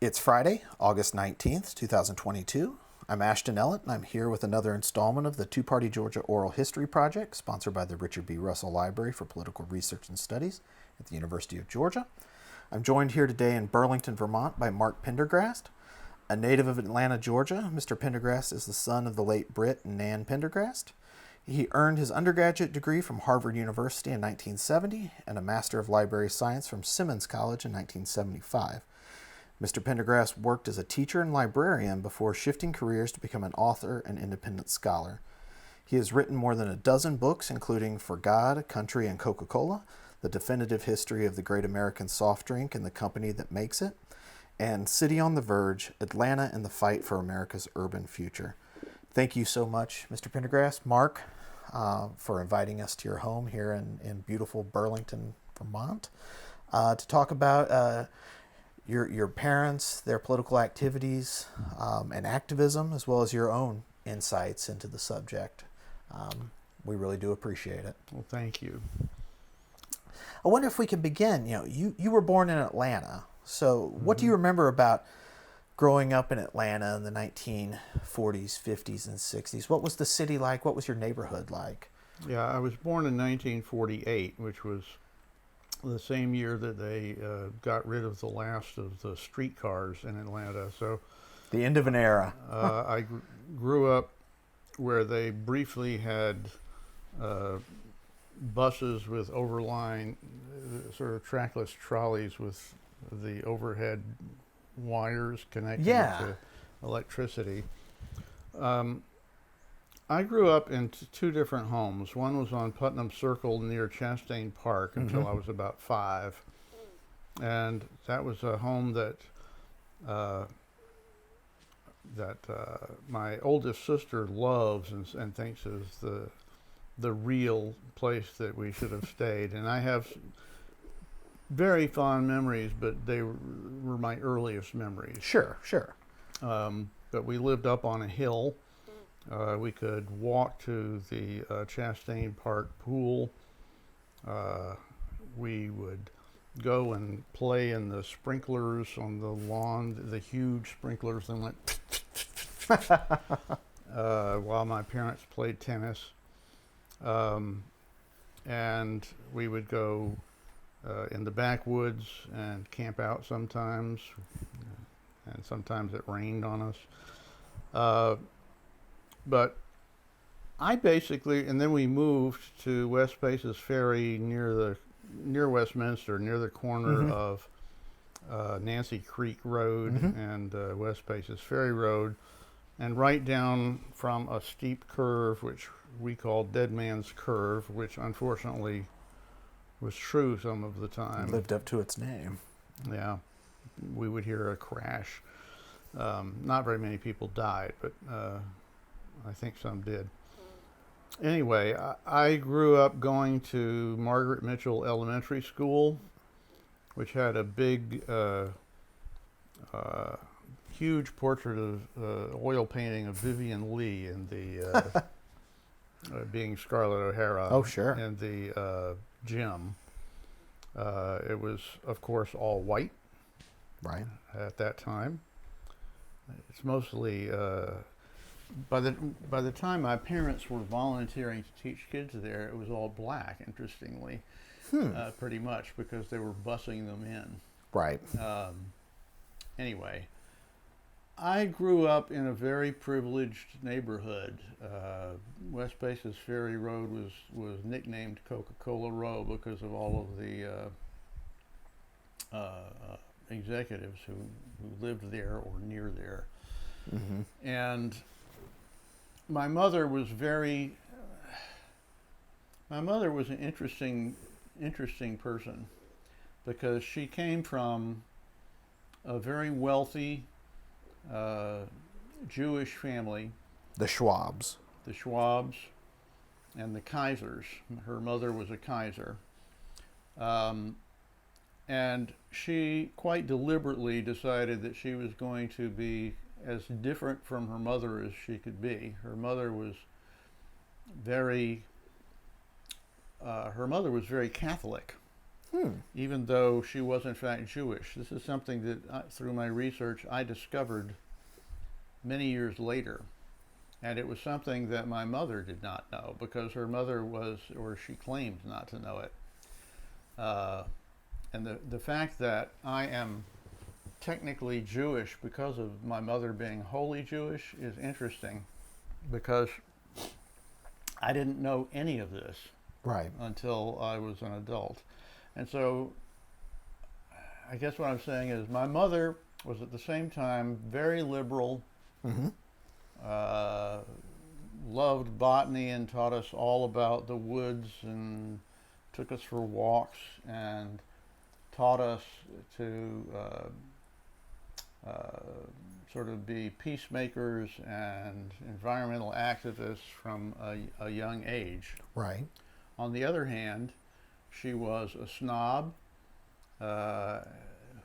It's Friday, August 19th, 2022. I'm Ashton Ellett, and I'm here with another installment of the Two-Party Georgia Oral History Project, sponsored by the Richard B. Russell Library for Political Research and Studies at the University of Georgia. I'm joined here today in Burlington, Vermont by Mark Pendergrast. A native of Atlanta, Georgia, Mr. Pendergrast is the son of the late Brit and Nan Pendergrast. He earned his undergraduate degree from Harvard University in 1970 and a Master of Library Science from Simmons College in 1975. Mr. Pendergrast worked as a teacher and librarian before shifting careers to become an author and independent scholar. He has written more than a dozen books, including For God, Country, and Coca-Cola, The Definitive History of the Great American Soft Drink and the Company That Makes It, and City on the Verge, Atlanta and the Fight for America's Urban Future. Thank you so much, Mr. Pendergrast, Mark, for inviting us to your home here in beautiful Burlington, Vermont, to talk about your parents, their political activities, and activism, as well as your own insights into the subject. We really do appreciate it. Well, thank you. I wonder if we could begin. You were born in Atlanta, so what do you remember about growing up in Atlanta in the 1940s, 50s, and 60s? What was the city like? What was your neighborhood like? Yeah, I was born in 1948, which was the same year that they got rid of the last of the streetcars in Atlanta. So the end of an era. I grew up where they briefly had buses with overline, sort of trackless trolleys with the overhead wires connected to electricity. I grew up in two different homes. One was on Putnam Circle near Chastain Park until I was about 5. And that was a home that my oldest sister loves and thinks is the real place that we should have stayed. And I have very fond memories, but they were my earliest memories. Sure. But we lived up on a hill. We could walk to the Chastain Park pool. We would go and play in the sprinklers on the lawn, the huge sprinklers that went while my parents played tennis. And we would go in the backwoods and camp out sometimes, and sometimes it rained on us. But I basically, and then we moved to West Paces Ferry near Westminster, near the corner of Nancy Creek Road and West Paces Ferry Road, and right down from a steep curve, which we called Dead Man's Curve, which unfortunately was true some of the time. It lived up to its name. Yeah, we would hear a crash. Not very many people died, but I think some did. Anyway, I grew up going to Margaret Mitchell Elementary School, which had a big, huge portrait of oil painting of Vivian Leigh in the being Scarlett O'Hara. Oh, sure. In the gym. It was, of course, all white. Right. At that time. It's mostly by the time my parents were volunteering to teach kids there, it was all black. Interestingly, pretty much because they were busing them in. Right. Anyway, I grew up in a very privileged neighborhood. West Paces Ferry Road was nicknamed Coca-Cola Row because of all of the executives who lived there or near there. And my mother was an interesting person because she came from a very wealthy Jewish family. The Schwabs. The Schwabs and the Kaisers. Her mother was a Kaiser. And she quite deliberately decided that she was going to be as different from her mother as she could be. Her mother was very Catholic. even though she was in fact Jewish. This is something that through my research I discovered many years later. And it was something that my mother did not know, because her mother was, or she claimed not to know it. And the fact that I am technically Jewish because of my mother being wholly Jewish is interesting, because I didn't know any of this Right. until I was an adult. And so I guess what I'm saying is my mother was at the same time very liberal, loved botany and taught us all about the woods and took us for walks and taught us to sort of be peacemakers and environmental activists from a young age. Right. On the other hand, she was a snob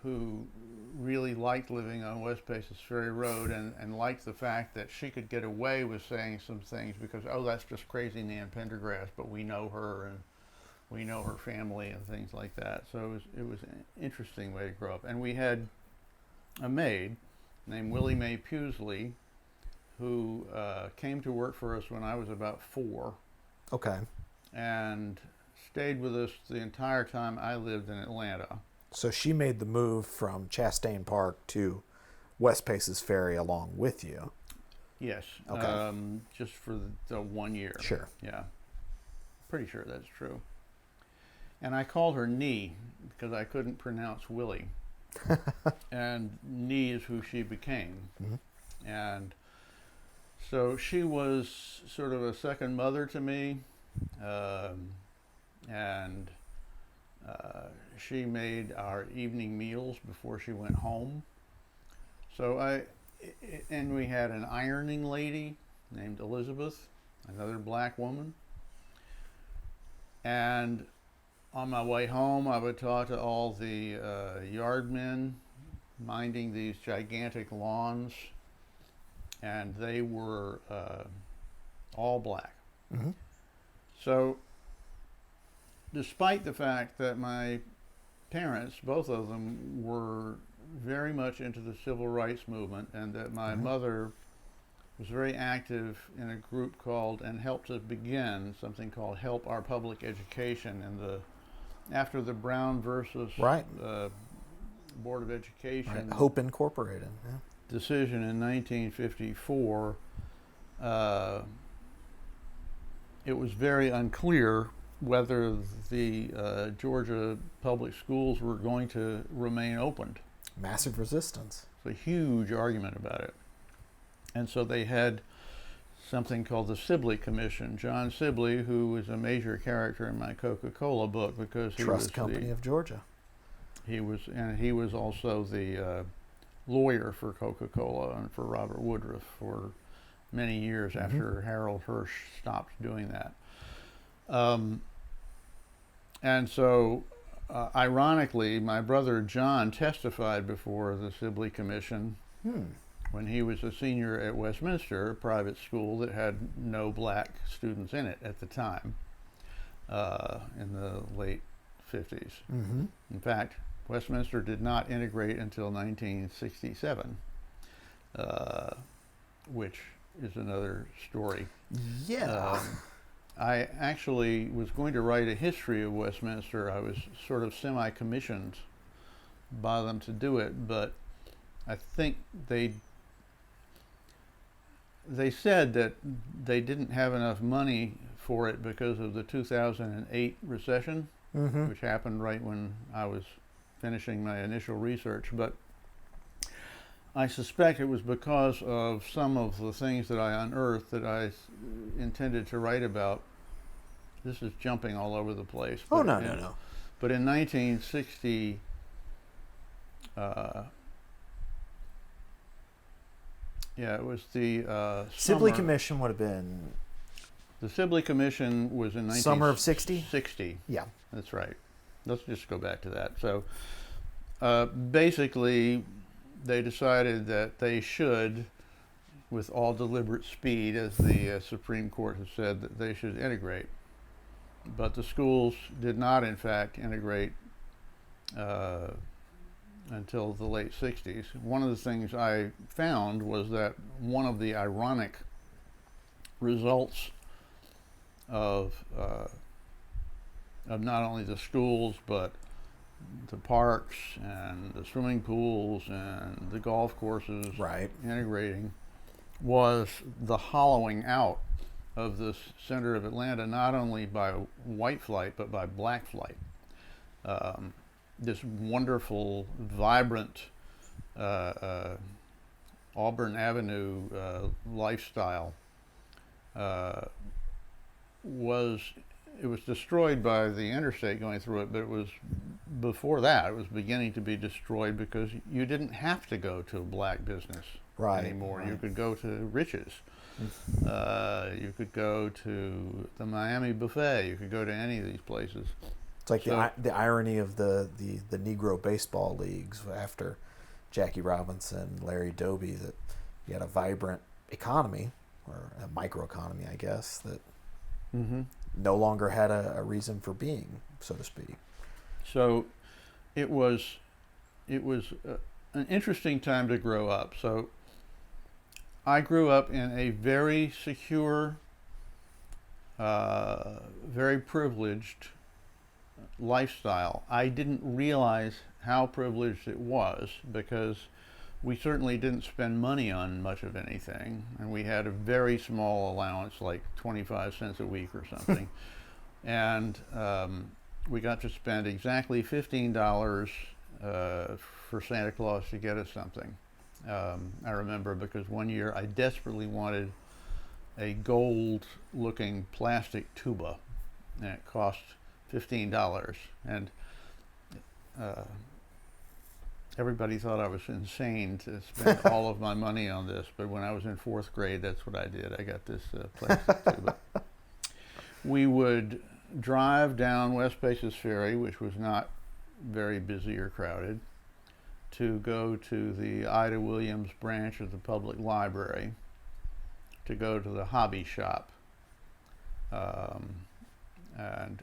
who really liked living on West Paces Ferry Road, and liked the fact that she could get away with saying some things because, oh, that's just crazy Nan Pendergrast, but we know her and we know her family and things like that. So it was an interesting way to grow up. And we had a maid named Willie Mae Pewsley who came to work for us when I was about 4. Okay. And stayed with us the entire time I lived in Atlanta. So she made the move from Chastain Park to West Paces Ferry along with you. Yes. Okay. Just for the 1 year. Sure. Yeah. Pretty sure that's true. And I called her Nee because I couldn't pronounce Willie. And Nee is who she became. And so she was sort of a second mother to me. And she made our evening meals before she went home. So and we had an ironing lady named Elizabeth, another black woman. And on my way home, I would talk to all the yard men minding these gigantic lawns, and they were all black. So despite the fact that my parents, both of them, were very much into the civil rights movement, and that my mother was very active in a group called, and helped us begin, something called Help Our Public Education, after the Brown versus Board of Education Hope Incorporated. Yeah. decision in 1954, it was very unclear whether the Georgia public schools were going to remain opened. Massive resistance. It's a huge argument about it. And so they had something called the Sibley Commission. John Sibley, who was a major character in my Coca-Cola book because he Trust was Company of Georgia. he was also the lawyer for Coca-Cola and for Robert Woodruff for many years after Harold Hirsch stopped doing that. And so, ironically, my brother John testified before the Sibley Commission when he was a senior at Westminster, a private school that had no black students in it at the time, in the late 50s. In fact, Westminster did not integrate until 1967, which is another story. Yeah. I actually was going to write a history of Westminster. I was sort of semi-commissioned by them to do it, but I think they said that they didn't have enough money for it because of the 2008 recession, which happened right when I was finishing my initial research. But I suspect it was because of some of the things that I unearthed that I intended to write about. This is jumping all over the place. Oh, no. But in 1960, it was the Sibley summer. Commission would have been The Sibley Commission was in summer of 60? 60. Yeah. That's right. Let's just go back to that. So basically, they decided that they should, with all deliberate speed, as the Supreme Court has said, that they should integrate. But the schools did not, in fact, integrate uh, until the late 60s. One of the things I found was that one of the ironic results of not only the schools but the parks and the swimming pools and the golf courses Right. integrating was the hollowing out of this center of Atlanta, not only by white flight but by black flight. This wonderful, vibrant Auburn Avenue lifestyle was destroyed by the interstate going through it, but it was before that. It was beginning to be destroyed because you didn't have to go to a black business anymore. Right. You could go to Rich's. You could go to the Miami Buffet. You could go to any of these places. It's like the irony of the Negro baseball leagues after Jackie Robinson, Larry Doby, that you had a vibrant economy, or a microeconomy, I guess, that no longer had a reason for being, so to speak. So it was an interesting time to grow up. So I grew up in a very secure, very privileged lifestyle. I didn't realize how privileged it was because we certainly didn't spend money on much of anything, and we had a very small allowance, like 25 cents a week or something. And we got to spend exactly $15 for Santa Claus to get us something. I remember because one year I desperately wanted a gold-looking plastic tuba, and it cost $15. And everybody thought I was insane to spend all of my money on this, but when I was in 4th grade, that's what I did. I got this plastic tuba. We would drive down West Paces Ferry, which was not very busy or crowded, to go to the Ida Williams branch of the public library, to go to the hobby shop, and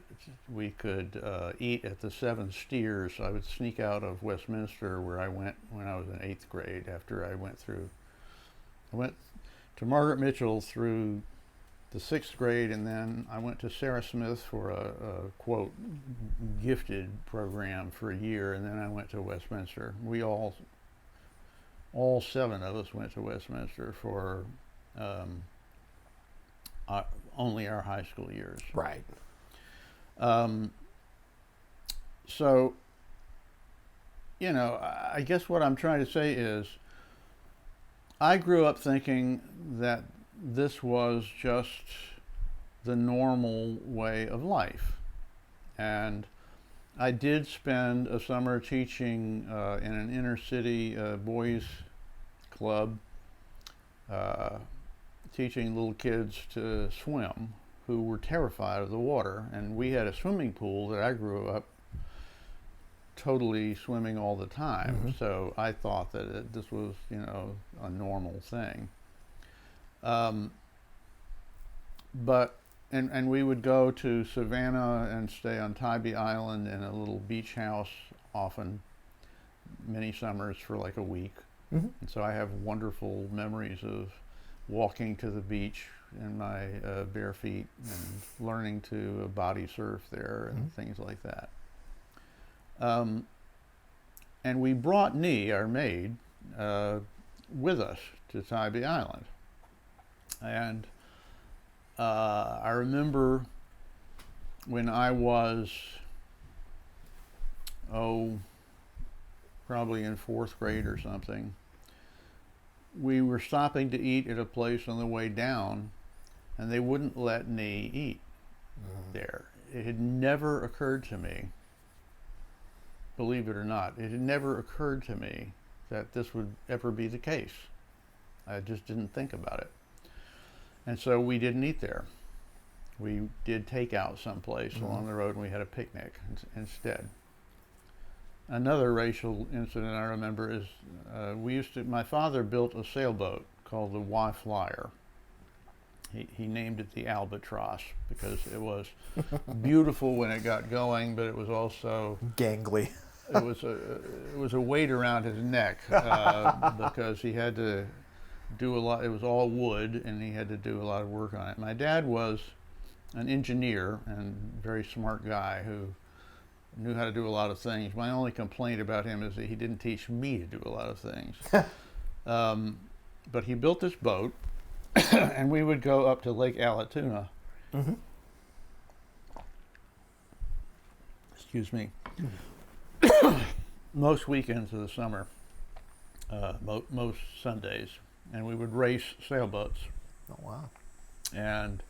we could eat at the Seven Steers. I would sneak out of Westminster, where I went when I was in 8th grade. After I went to Margaret Mitchell through the 6th grade, and then I went to Sarah Smith for a quote gifted program for a year, and then I went to Westminster. We all 7 of us went to Westminster for only our high school years. Right. So, you know, I guess what I'm trying to say is I grew up thinking that this was just the normal way of life. And I did spend a summer teaching in an inner city boys club, teaching little kids to swim who were terrified of the water. And we had a swimming pool that I grew up totally swimming all the time. So I thought that this was, you know, a normal thing. But we would go to Savannah and stay on Tybee Island in a little beach house, often many summers for like a week. And so I have wonderful memories of walking to the beach in my bare feet and learning to body surf there and things like that. And we brought Nee, our maid, with us to Tybee Island. And I remember when I was, probably in 4th grade or something, we were stopping to eat at a place on the way down, and they wouldn't let Nee eat there. It had never occurred to me, believe it or not, it had never occurred to me that this would ever be the case. I just didn't think about it. And so we didn't eat there. We did take out someplace along the road, and we had a picnic instead. Another racial incident I remember is my father built a sailboat called the Y Flyer. He named it the Albatross because it was beautiful when it got going, but it was also Gangly. it was a weight around his neck because he had to do a lot. It was all wood, and he had to do a lot of work on it. My dad was an engineer and very smart guy who knew how to do a lot of things. My only complaint about him is that he didn't teach me to do a lot of things. But he built this boat, and we would go up to Lake Ellett. Mm-hmm. Excuse me. Most weekends of the summer, most Sundays, and we would race sailboats. Oh, wow. And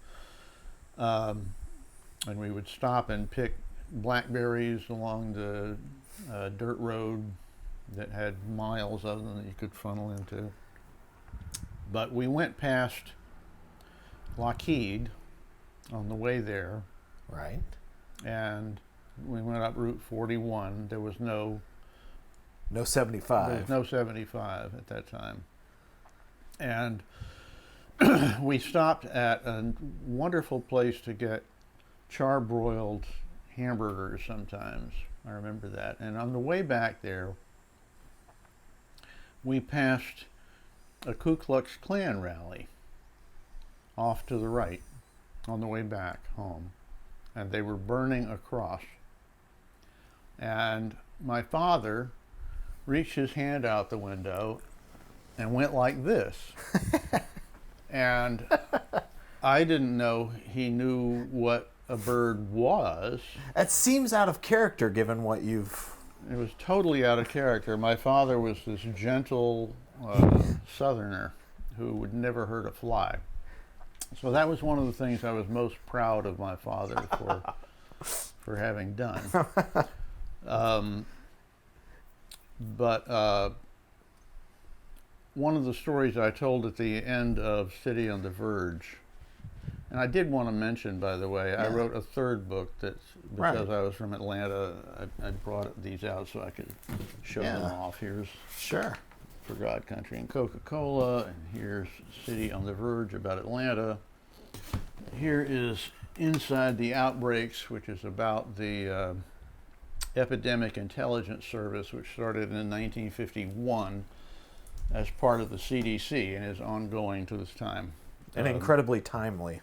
we would stop and pick blackberries along the dirt road that had miles of them that you could funnel into. But we went past Lockheed on the way there. Right. And we went up Route 41. There was no 75. There was no 75 at that time. And we stopped at a wonderful place to get charbroiled hamburgers sometimes. I remember that. And on the way back there, we passed a Ku Klux Klan rally off to the right on the way back home. And they were burning a cross. And my father reached his hand out the window and went like this. And I didn't know he knew what a bird was. That seems out of character given what you've... It was totally out of character. My father was this gentle southerner who would never hurt a fly. So that was one of the things I was most proud of my father for having done. But one of the stories I told at the end of City on the Verge, and I did want to mention, by the way, I wrote a third book that's, because I was from Atlanta, I brought these out so I could show them off. Here's For God, Country, and Coca-Cola, and here's City on the Verge about Atlanta. Here is Inside the Outbreaks, which is about the Epidemic Intelligence Service, which started in 1951 as part of the CDC and is ongoing to this time. And incredibly timely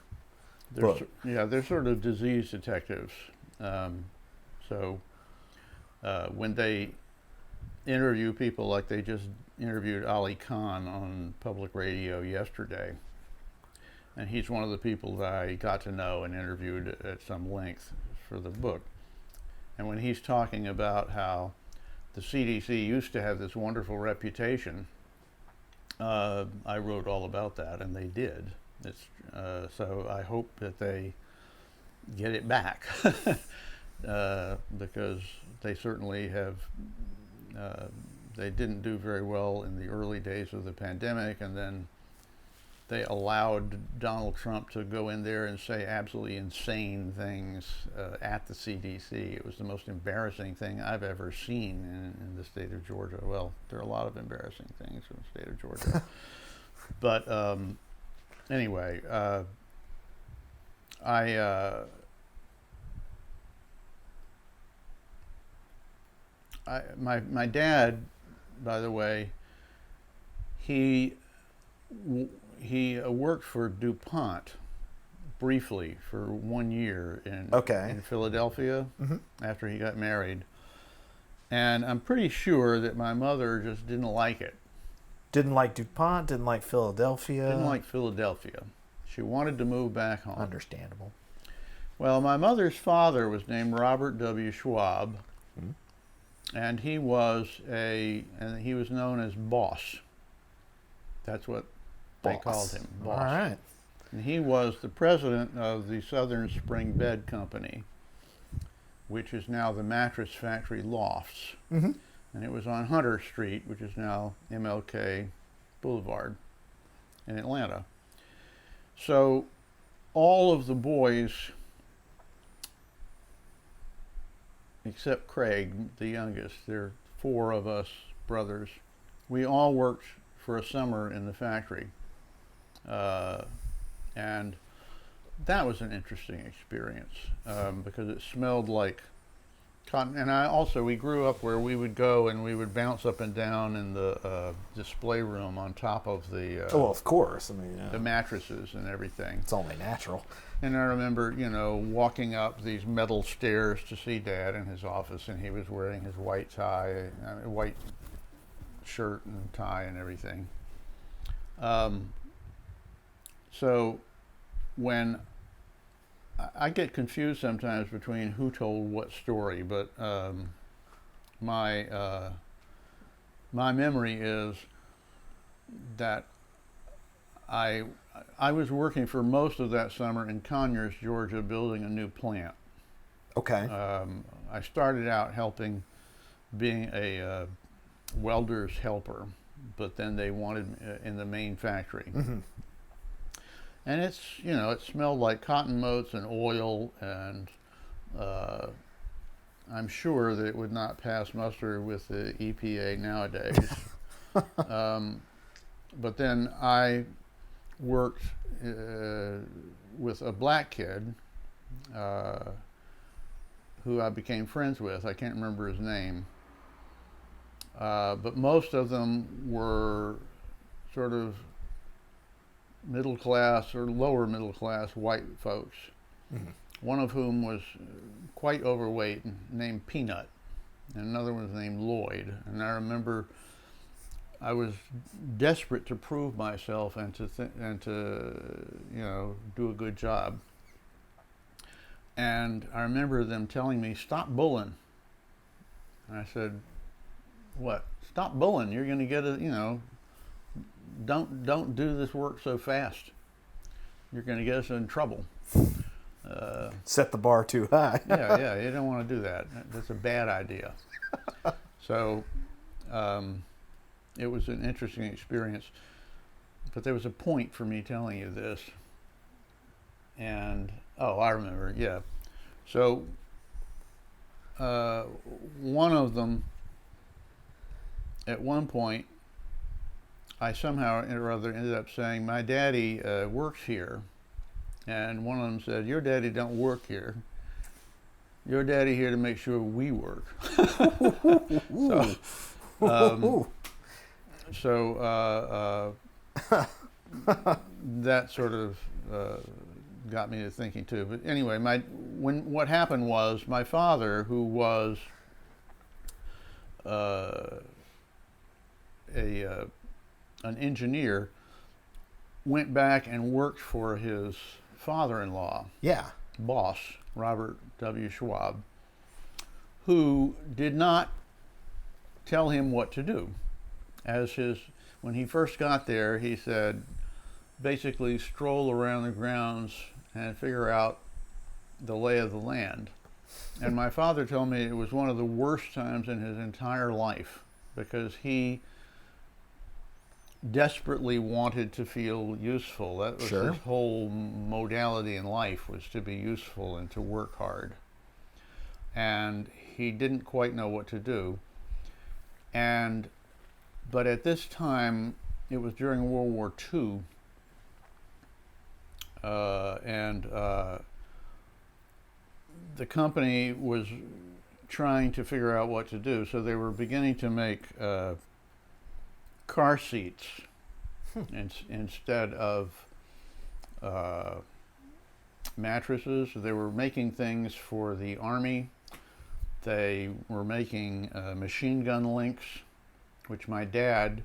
book. They're sort of disease detectives. So when they interview people, like they just interviewed Ali Khan on public radio yesterday, and he's one of the people that I got to know and interviewed at some length for the book. And when he's talking about how the CDC used to have this wonderful reputation, I wrote all about that, and they did. So I hope that they get it back because they certainly have. They didn't do very well in the early days of the pandemic, and then they allowed Donald Trump to go in there and say absolutely insane things at the CDC. It was the most embarrassing thing I've ever seen in the state of Georgia. Well, there are a lot of embarrassing things in the state of Georgia. But anyway, my dad, by the way, he worked for DuPont briefly for 1 year in Philadelphia after he got married. And I'm pretty sure that my mother just didn't like it. Didn't like DuPont, didn't like Philadelphia. Didn't like Philadelphia. She wanted to move back home. Understandable. Well, my mother's father was named Robert W. Schwab, and he was known as Boss. That's what they called him, Boss. All right. And he was the president of the Southern Spring Bed Company, which is now the Mattress Factory Lofts. And it was on Hunter Street, which is now MLK Boulevard in Atlanta. So all of the boys, except Craig, the youngest, there are 4 of us brothers, we all worked for a summer in the factory. And that was an interesting experience because it smelled like Cotton, and we grew up where we would go and we would bounce up and down in the display room on top of the Oh, well, of course. I mean, yeah. the mattresses and everything. It's only natural. And I remember, walking up these metal stairs to see Dad in his office, and he was wearing his white tie, white shirt and tie and everything. So when I get confused sometimes between who told what story, but my memory is that I was working for most of that summer in Conyers, Georgia, building a new plant. Okay. I started out helping, being a welder's helper, but then they wanted me in the main factory. Mm-hmm. And it smelled like cotton motes and oil, and I'm sure that it would not pass muster with the EPA nowadays. But then I worked with a black kid who I became friends with. I can't remember his name. But most of them were sort of middle class or lower middle class white folks. Mm-hmm. One of whom was quite overweight, named Peanut, and another one was named Lloyd. And I remember I was desperate to prove myself and to do a good job. And I remember them telling me, "Stop bulling." And I said, "What? Stop bulling? You're going to get don't do this work so fast. You're going to get us in trouble." Set the bar too high. yeah, you don't want to do that. That's a bad idea. So it was an interesting experience. But there was a point for me telling you this. And, I remember, yeah. So one of them, at one point, I somehow or other ended up saying, "My daddy works here." And one of them said, "Your daddy don't work here. Your daddy here to make sure we work." So that sort of got me to thinking too. But anyway, what happened was my father, who was an engineer, went back and worked for his father-in-law, boss, Robert W. Schwab, who did not tell him what to do. When he first got there, he said, basically stroll around the grounds and figure out the lay of the land. And my father told me it was one of the worst times in his entire life, because he desperately wanted to feel useful. That was his whole modality in life, was to be useful and to work hard. And he didn't quite know what to do. But at this time, it was during World War II, and the company was trying to figure out what to do. So they were beginning to make car seats instead of mattresses. They were making things for the Army. They were making machine gun links, which my dad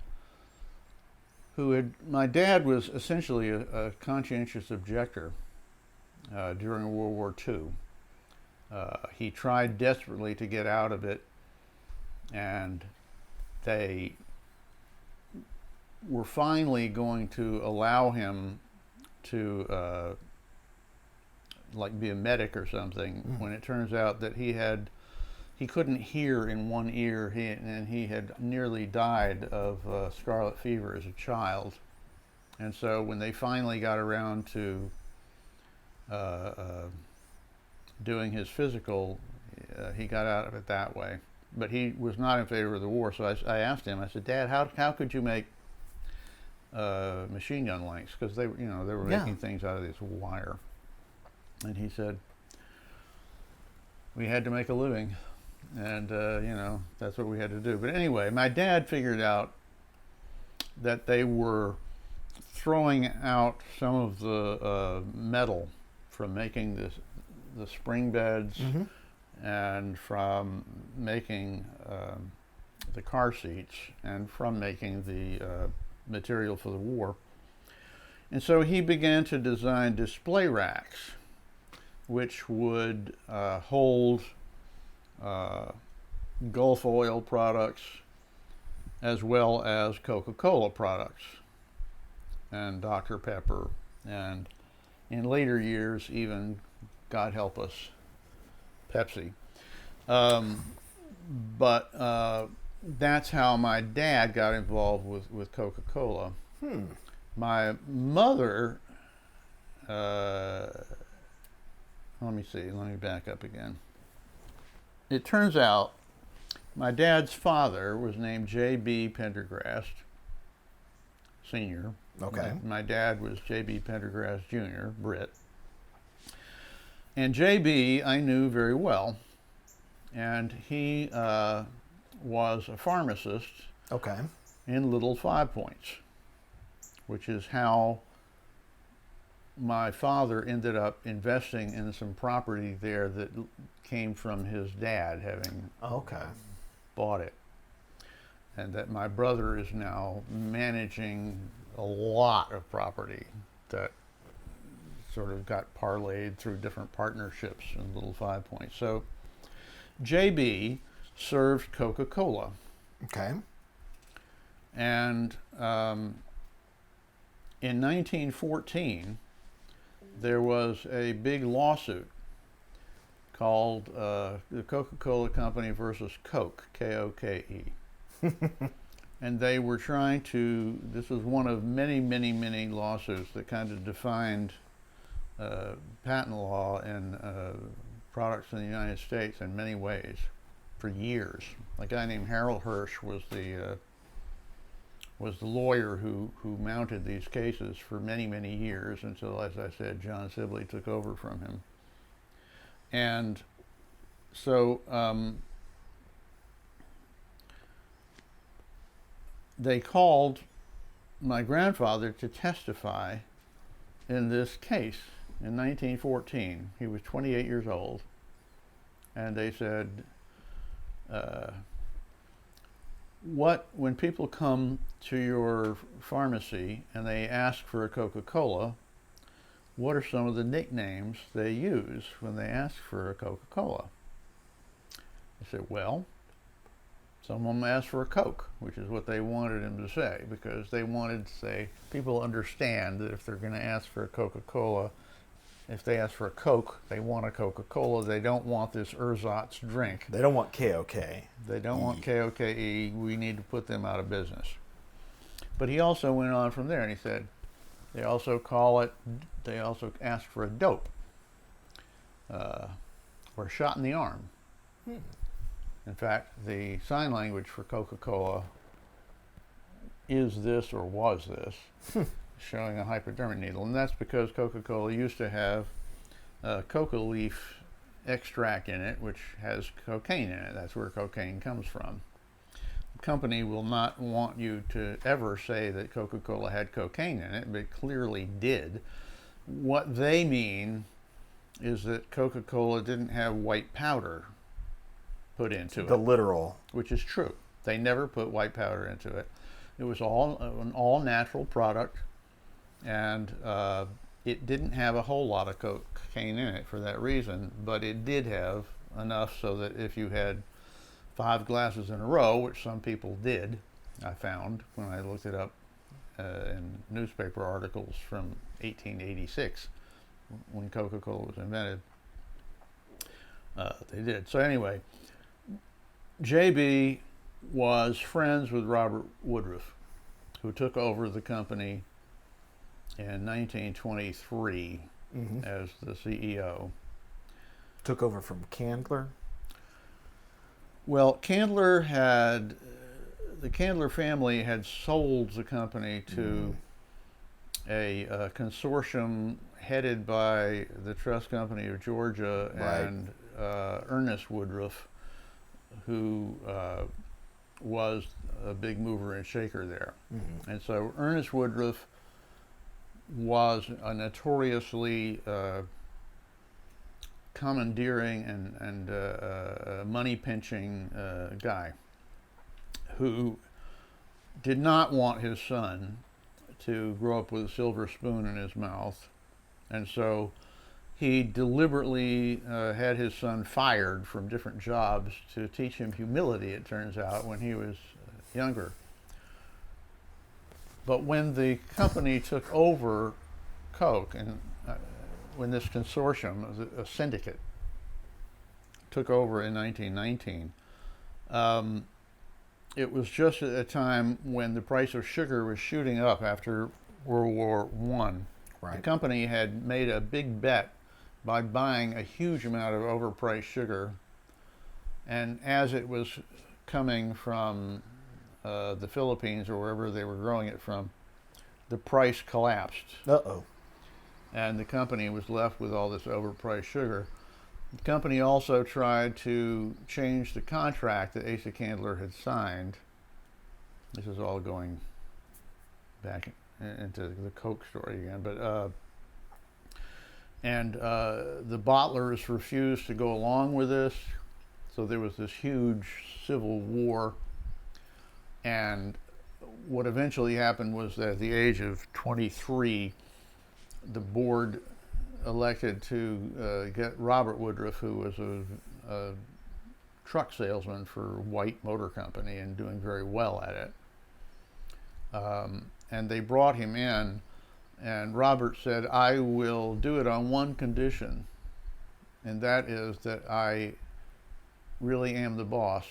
was essentially a conscientious objector during World War II. He tried desperately to get out of it, and they were finally going to allow him to be a medic or something, when it turns out that he couldn't hear in one ear, and he had nearly died of scarlet fever as a child. And so when they finally got around to doing his physical, he got out of it that way. But he was not in favor of the war, so I asked him, I said, "Dad, how could you make machine gun links?" Because they were making things out of this wire. And he said, "We had to make a living." And, that's what we had to do. But anyway, my dad figured out that they were throwing out some of the metal from making the spring beds and from making the car seats and from making the material for the war. And so he began to design display racks which would hold Gulf oil products as well as Coca-Cola products and Dr. Pepper, and in later years even, God help us, Pepsi. But that's how my dad got involved with Coca-Cola. My mother, let me back up again. It turns out my dad's father was named J.B. Pendergrast, Sr. Okay. My dad was J.B. Pendergrast Jr., Brit. And J.B. I knew very well, and he was a pharmacist Okay. in Little Five Points, which is how my father ended up investing in some property there that came from his dad having bought it. And that my brother is now managing a lot of property that sort of got parlayed through different partnerships in Little Five Points. So JB served Coca-Cola. Okay. And in 1914, there was a big lawsuit called the Coca-Cola Company versus Coke, K-O-K-E. And they were trying to, this was one of many, many, many lawsuits that kind of defined patent law and products in the United States in many ways for years. A guy named Harold Hirsch was the lawyer who mounted these cases for many, many years until, as I said, John Sibley took over from him. And so they called my grandfather to testify in this case in 1914. He was 28 years old. And they said, when people come to your pharmacy and they ask for a Coca-Cola, what are some of the nicknames they use when they ask for a Coca-Cola? I said, well, some of them ask for a Coke, which is what they wanted him to say, because they wanted to say, people understand that if they're going to ask for a Coca-Cola, if they ask for a Coke, they want a Coca-Cola. They don't want this ersatz drink. They don't want K-O-K. They don't want K-O-K-E. We need to put them out of business. But he also went on from there and he said, they also ask for a dope, or a shot in the arm. In fact, the sign language for Coca-Cola is this or was this, showing a hypodermic needle. And that's because Coca-Cola used to have coca leaf extract in it, which has cocaine in it. That's where cocaine comes from. The company will not want you to ever say that Coca-Cola had cocaine in it, but it clearly did. What they mean is that Coca-Cola didn't have white powder put into it. The literal. Which is true. They never put white powder into it. It was an all natural product, and it didn't have a whole lot of cocaine in it for that reason, but it did have enough so that if you had 5 glasses in a row, which some people did, I found when I looked it up in newspaper articles from 1886, when Coca-Cola was invented, they did. So anyway, JB was friends with Robert Woodruff, who took over the company in 1923 as the CEO. Took over from Candler? Well, the Candler family had sold the company to a consortium headed by the Trust Company of Georgia and Ernest Woodruff, who was a big mover and shaker there. Mm-hmm. And so Ernest Woodruff was a notoriously commandeering and money pinching guy who did not want his son to grow up with a silver spoon in his mouth. And so he deliberately had his son fired from different jobs to teach him humility, it turns out, when he was younger. But when the company took over Coke, and when this consortium, a syndicate, took over in 1919, it was just at a time when the price of sugar was shooting up after World War I. Right. The company had made a big bet by buying a huge amount of overpriced sugar, and as it was coming from the Philippines or wherever they were growing it from, the price collapsed. Uh-oh. And the company was left with all this overpriced sugar. The company also tried to change the contract that Asa Candler had signed. This is all going back into the Coke story again, but the bottlers refused to go along with this, so there was this huge civil war. And what eventually happened was that at the age of 23, the board elected to get Robert Woodruff, who was a truck salesman for White Motor Company and doing very well at it. And they brought him in, and Robert said, "I will do it on one condition, and that is that I really am the boss,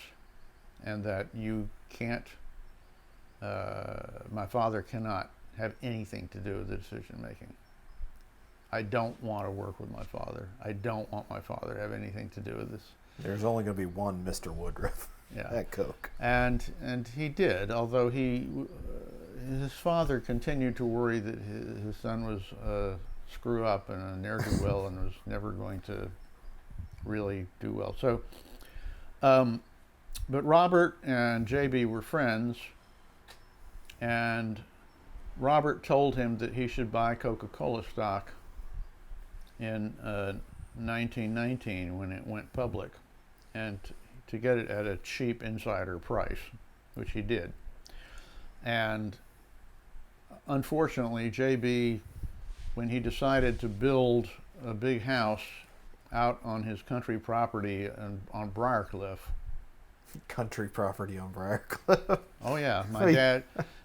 and that you can't, my father cannot have anything to do with the decision making. I don't want to work with my father. I don't want my father to have anything to do with this." There's only going to be one Mr. Woodruff at Coke. And he did, although his father continued to worry that his son was a screw up and a ne'er-do-well and was never going to really do well. So, but Robert and JB were friends, and Robert told him that he should buy Coca-Cola stock in 1919 when it went public, and to get it at a cheap insider price, which he did. And unfortunately, JB, when he decided to build a big house out on his country property on Briarcliff. Country property on Briarcliff. Oh yeah,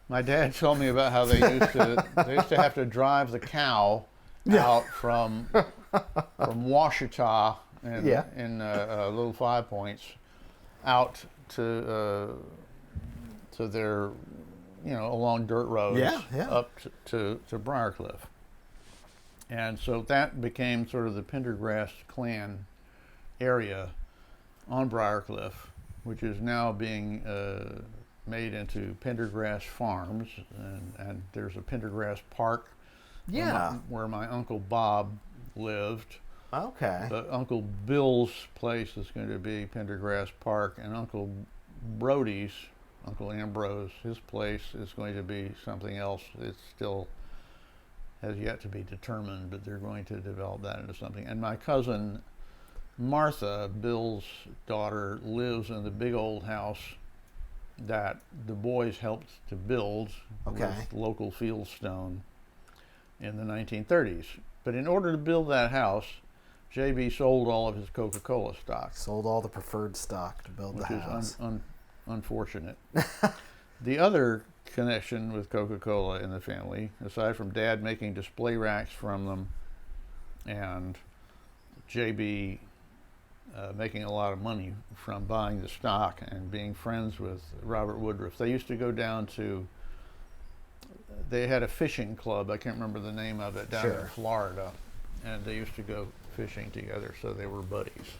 my dad told me about how they used to have to drive the cow out from Washita in Little Five Points out to their, along dirt roads up to Briarcliff. And so that became sort of the Pendergrast clan area on Briarcliff, which is now being made into Pendergrast Farms, and there's a Pendergrast Park where my Uncle Bob lived. Okay. But Uncle Bill's place is going to be Pendergrast Park, and Uncle Brody's, Uncle Ambrose, his place is going to be something else. It's still has yet to be determined, but they're going to develop that into something. And my cousin Martha, Bill's daughter, lives in the big old house that the boys helped to build with local fieldstone in the 1930s. But in order to build that house, JB sold all of his Coca-Cola stock. Sold all the preferred stock to build the house. Which is unfortunate. The other connection with Coca-Cola in the family, aside from Dad making display racks from them and JB making a lot of money from buying the stock and being friends with Robert Woodruff, they used to go down to, they had a fishing club, I can't remember the name of it, down in Florida, and they used to go fishing together, so they were buddies.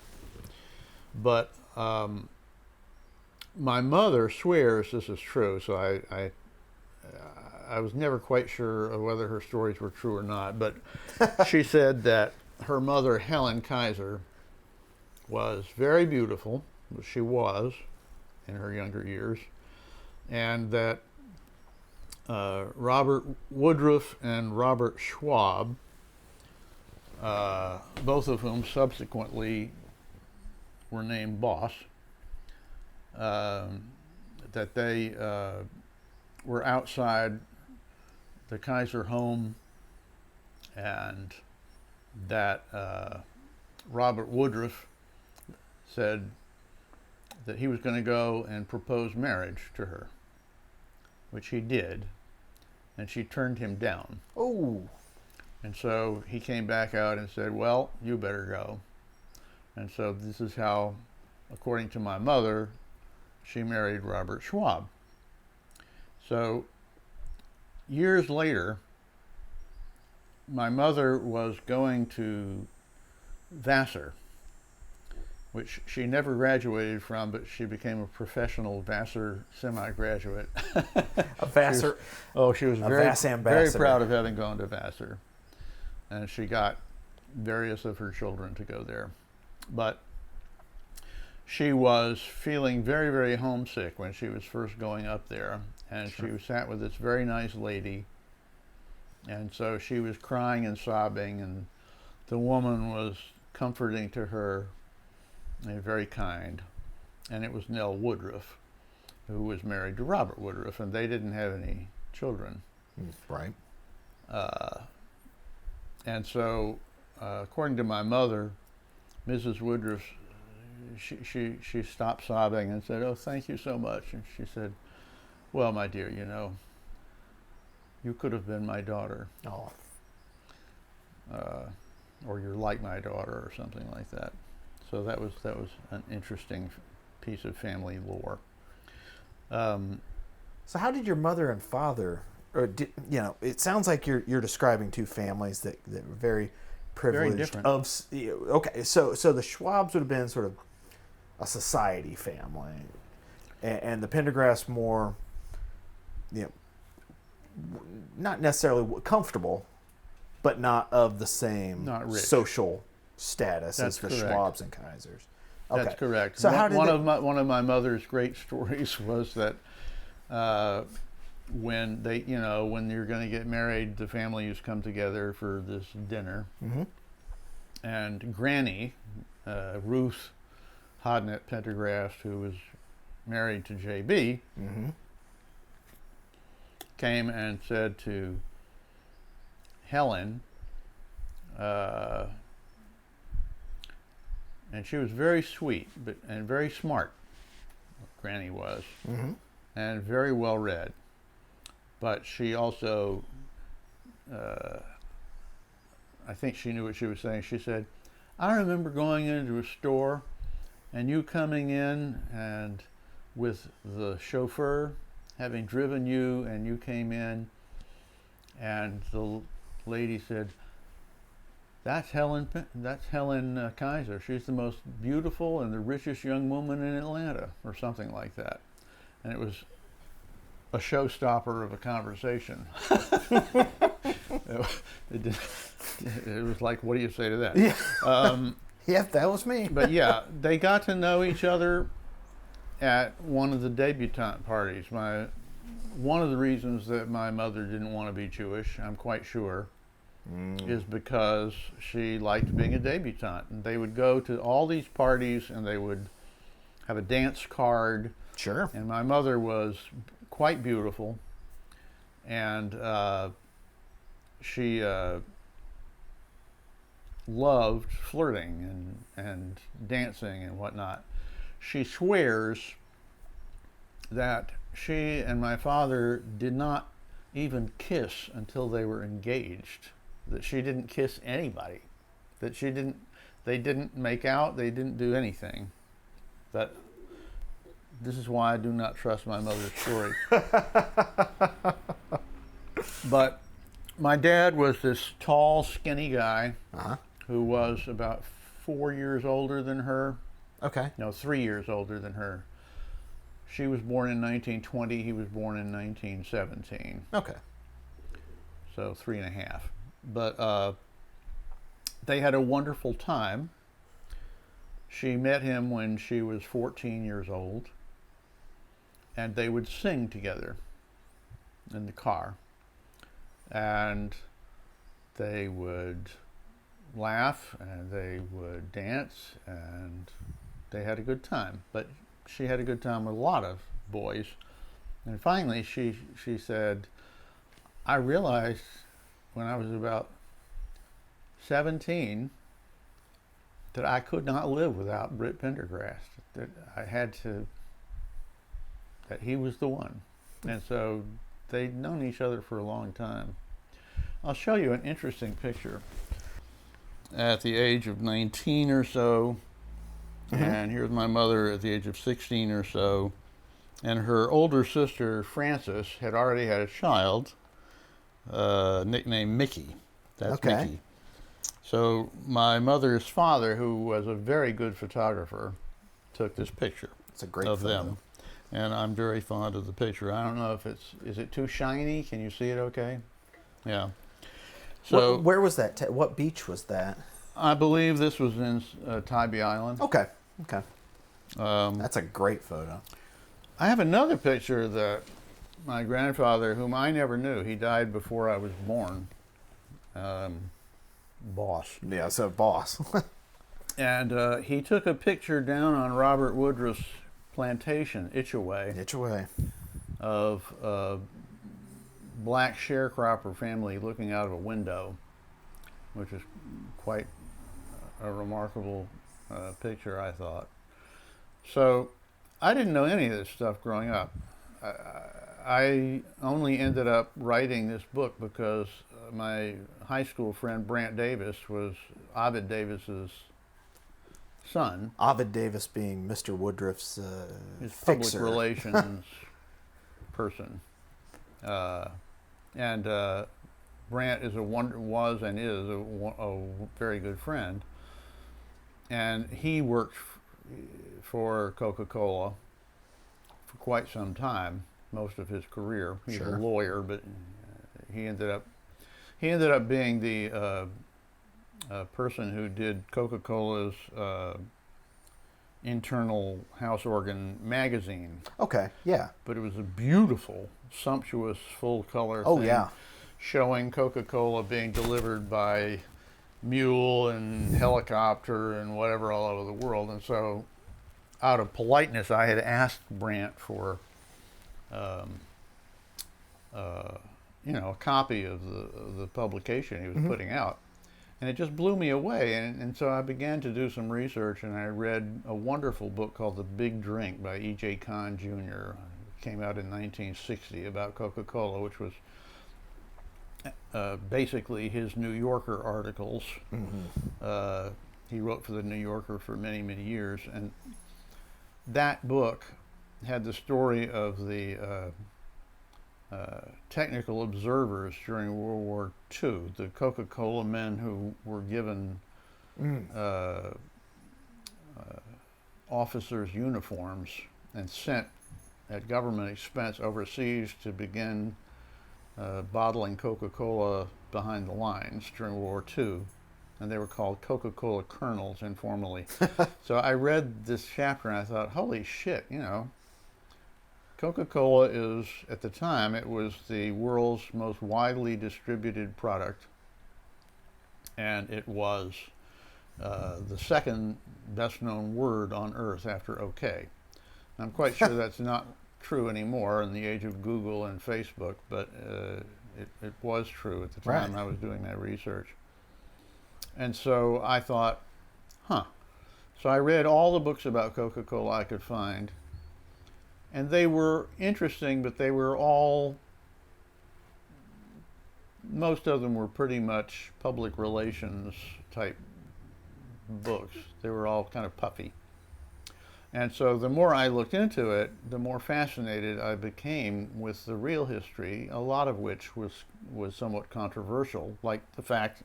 But my mother swears this is true, so I was never quite sure of whether her stories were true or not, but she said that her mother, Helen Kaiser, was very beautiful, she was in her younger years, and that Robert Woodruff and Robert Schwab, both of whom subsequently were named boss, that they were outside the Kaiser home, and that Robert Woodruff said that he was going to go and propose marriage to her, which he did, and she turned him down. Oh. And so he came back out and said, well, you better go. And so this is how, according to my mother, she married Robert Schwab. So years later, my mother was going to Vassar, which she never graduated from, but she became a professional Vassar semi-graduate. A Vassar. She was very proud of having gone to Vassar. And she got various of her children to go there. But she was feeling very, very homesick when she was first going up there. And she sat with this very nice lady. And so she was crying and sobbing, and the woman was comforting to her and very kind. And it was Nell Woodruff, who was married to Robert Woodruff, and they didn't have any children. Right. And so, according to my mother, Mrs. Woodruff, she stopped sobbing and said, "Oh, thank you so much." And she said, "Well, my dear, you know, you could have been my daughter. Oh. Or you're like my daughter," or something like that. So that was an interesting piece of family lore. So how did your mother and father, it sounds like you're describing two families that were very privileged. Very different. Okay, so the Schwabs would have been sort of a society family, and the Pendergrast more, not necessarily comfortable, but not of the same social status as the Schwabs and Kaisers. Okay. That's correct. So one of my mother's great stories was that when when you're going to get married, the families come together for this dinner, and Granny, Ruth Hodnett Pendergrast, who was married to J.B., came and said to Helen, and she was very sweet and very smart, Granny was, and very well read. But she also, I think she knew what she was saying. She said, "I remember going into a store and you coming in and with the chauffeur having driven you, and you came in and the lady said, That's Helen Kaiser. She's the most beautiful and the richest young woman in Atlanta," or something like that. And it was a showstopper of a conversation. It was like, what do you say to that? Yeah. Yep, that was me. But yeah, they got to know each other at one of the debutante parties. One of the reasons that my mother didn't want to be Jewish, I'm quite sure, is because she liked being a debutante. And they would go to all these parties and they would have a dance card. Sure. And my mother was quite beautiful, and she loved flirting and dancing and whatnot. She swears that she and my father did not even kiss until they were engaged, that she didn't kiss anybody, that they didn't make out, they didn't do anything. That this is why I do not trust my mother's story. But my dad was this tall, skinny guy who was about 4 years older than her. Okay. No, 3 years older than her. She was born in 1920. He was born in 1917. Okay. So 3.5. But they had a wonderful time. She met him when she was 14 years old, and they would sing together in the car. And they would laugh, and they would dance, and they had a good time. But she had a good time with a lot of boys. And finally, she said, I realized when I was about 17 that I could not live without Britt Pendergrast, that that he was the one. And so they'd known each other for a long time. I'll show you an interesting picture. At the age of 19 or so, and here's my mother at the age of 16 or so, and her older sister, Frances, had already had a child, nicknamed Mickey. That's Mickey. So my mother's father, who was a very good photographer, took this picture It's a great of photo. them. And I'm very fond of the picture. I don't know if is it too shiny? Can you see it okay? Yeah. So Where was that? What beach was that? I believe this was in Tybee Island. Okay. That's a great photo. I have another picture that my grandfather, whom I never knew, he died before I was born, Boss. Yeah, so boss. And he took a picture down on Robert Woodruff's plantation, Itchaway, of a black sharecropper family looking out of a window, which is quite a remarkable picture, I thought. So I didn't know any of this stuff growing up. I only ended up writing this book because my high school friend Brant Davis was Ovid Davis's son. Ovid Davis being Mr. Woodruff's His fixer. public relations person. And Brant was and is a very good friend. And he worked for Coca-Cola for quite some time, most of his career. He was a lawyer, but he ended up being the person who did Coca-Cola's internal house organ magazine. Okay, yeah. But it was a beautiful, sumptuous, full-color thing showing Coca-Cola being delivered by mule and helicopter and whatever all over the world. And so out of politeness, I had asked Brant for a copy of the publication he was putting out. And it just blew me away. And so I began to do some research, and I read a wonderful book called The Big Drink by E.J. Kahn Jr. It came out in 1960 about Coca-Cola, which was basically his New Yorker articles. He wrote for the New Yorker for many, many years. And that book had the story of the technical observers during World War II, the Coca-Cola men who were given officers' uniforms and sent at government expense overseas to begin bottling Coca-Cola behind the lines during World War II. And they were called Coca-Cola colonels informally. So I read this chapter and I thought, holy shit, Coca-Cola is, at the time, it was the world's most widely distributed product, and it was the second best known word on earth after okay. I'm quite sure that's not true anymore in the age of Google and Facebook, but it was true at the time I was doing that research. And so I thought, So I read all the books about Coca-Cola I could find. And they were interesting, but they were most of them were pretty much public relations type books. They were all kind of puffy. And so the more I looked into it, the more fascinated I became with the real history, a lot of which was somewhat controversial, like the fact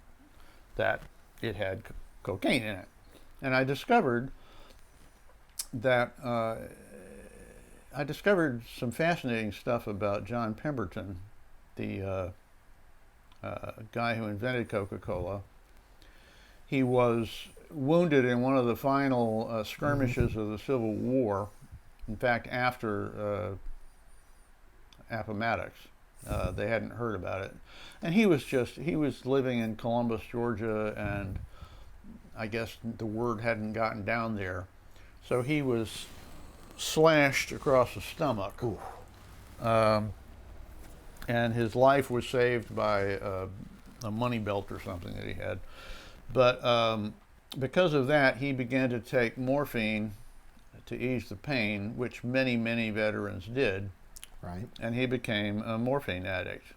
that it had cocaine in it. And I discovered that I discovered some fascinating stuff about John Pemberton, the guy who invented Coca-Cola. He was wounded in one of the final skirmishes of the Civil War. In fact, after Appomattox, they hadn't heard about it, and he was living in Columbus, Georgia, and I guess the word hadn't gotten down there, so he was slashed across the stomach. And his life was saved by a money belt or something that he had. But because of that, he began to take morphine to ease the pain, which many, many veterans did. Right. And he became a morphine addict,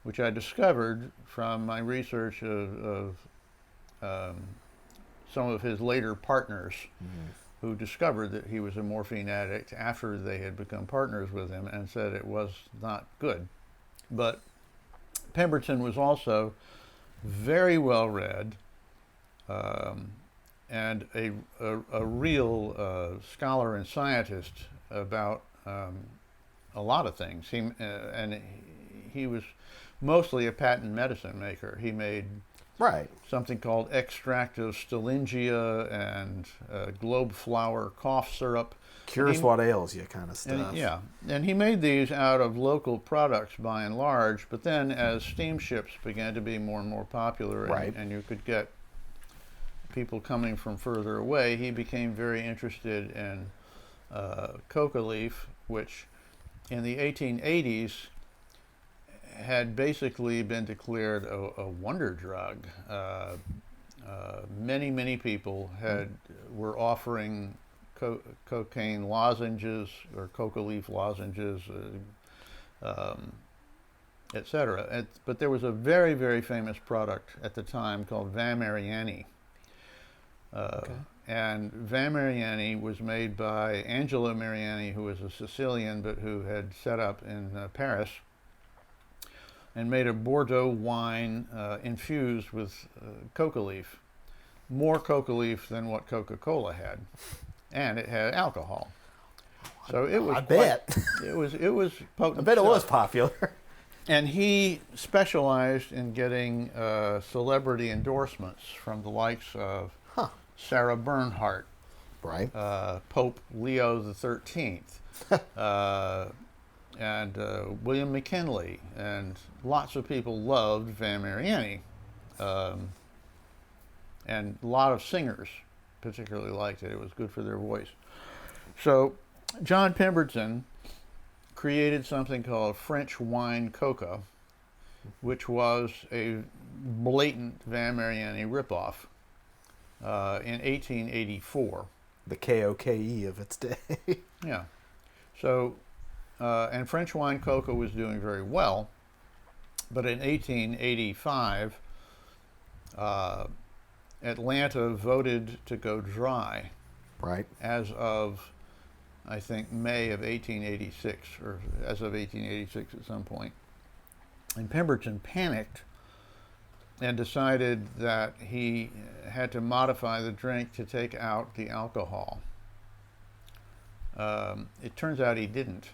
which I discovered from my research of some of his later partners who discovered that he was a morphine addict after they had become partners with him and said it was not good. But Pemberton was also very well read and a real scholar and scientist about a lot of things. He was mostly a patent medicine maker. He made something called extract of Stillingia and globe flower cough syrup. Cures what ails you kind of stuff. And he made these out of local products by and large, but then as steamships began to be more and more popular and you could get people coming from further away, he became very interested in coca leaf, which in the 1880s had basically been declared a wonder drug. Many people were offering cocaine lozenges or coca leaf lozenges, etc. But there was a very, very famous product at the time called Van Mariani. And Van Mariani was made by Angelo Mariani, who was a Sicilian but who had set up in Paris and made a Bordeaux wine infused with coca leaf, more coca leaf than what Coca-Cola had, and it had alcohol. So it was. I bet it was potent. I bet it was stuff. popular. And he specialized in getting celebrity endorsements from the likes of Sarah Bernhardt, Pope Leo the 13th. And William McKinley, and lots of people loved Van Mariani. And a lot of singers particularly liked it. It was good for their voice. So John Pemberton created something called French wine coca, which was a blatant Van Mariani ripoff in 1884. The KOKE of its day. Yeah. So and French wine coca was doing very well, but in 1885, Atlanta voted to go dry. As of, I think, May of 1886, or as of 1886 at some point. And Pemberton panicked and decided that he had to modify the drink to take out the alcohol. It turns out he didn't.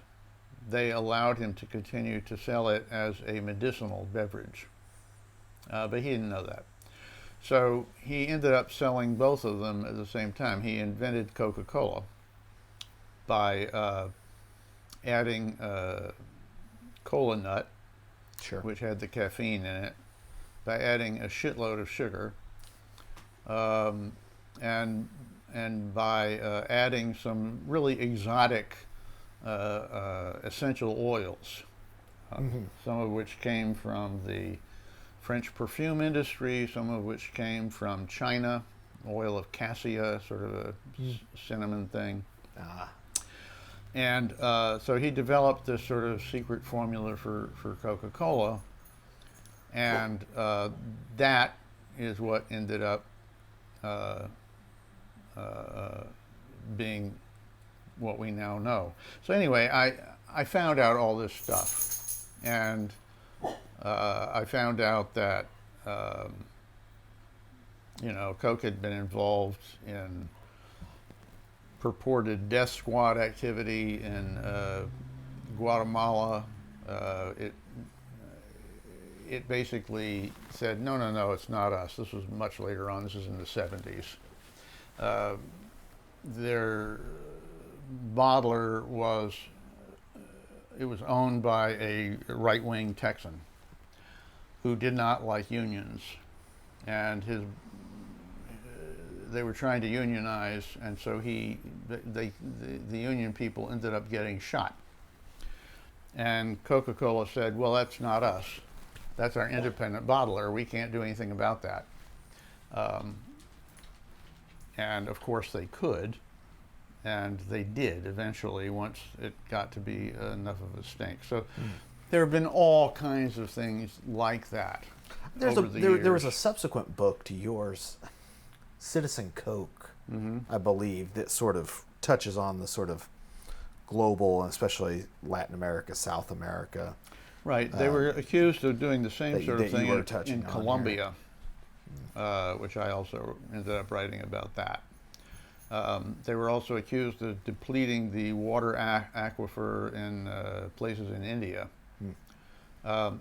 They allowed him to continue to sell it as a medicinal beverage. But he didn't know that. So he ended up selling both of them at the same time. He invented Coca-Cola by adding cola nut, which had the caffeine in it, by adding a shitload of sugar, and by adding some really exotic essential oils, some of which came from the French perfume industry, some of which came from China, oil of cassia, sort of a cinnamon thing. And so he developed this sort of secret formula for Coca-Cola, and that is what ended up being what we now know. So anyway, I found out all this stuff, and I found out that Coke had been involved in purported death squad activity in Guatemala. it basically said, no, no, no, it's not us. This was much later on. This is in the 70s. Their bottler was owned by a right-wing Texan who did not like unions, and they were trying to unionize, and so the union people ended up getting shot. And Coca-Cola said, well, that's not us. That's our independent bottler. We can't do anything about that. And of course they could, and they did eventually once it got to be enough of a stink. So there have been all kinds of things like that. There was a subsequent book to yours, Citizen Coke, I believe, that sort of touches on the sort of global, and especially Latin America, South America. Right. They were accused of doing the same sort of thing in on Colombia, which I also ended up writing about that. They were also accused of depleting the water aquifer in places in India. I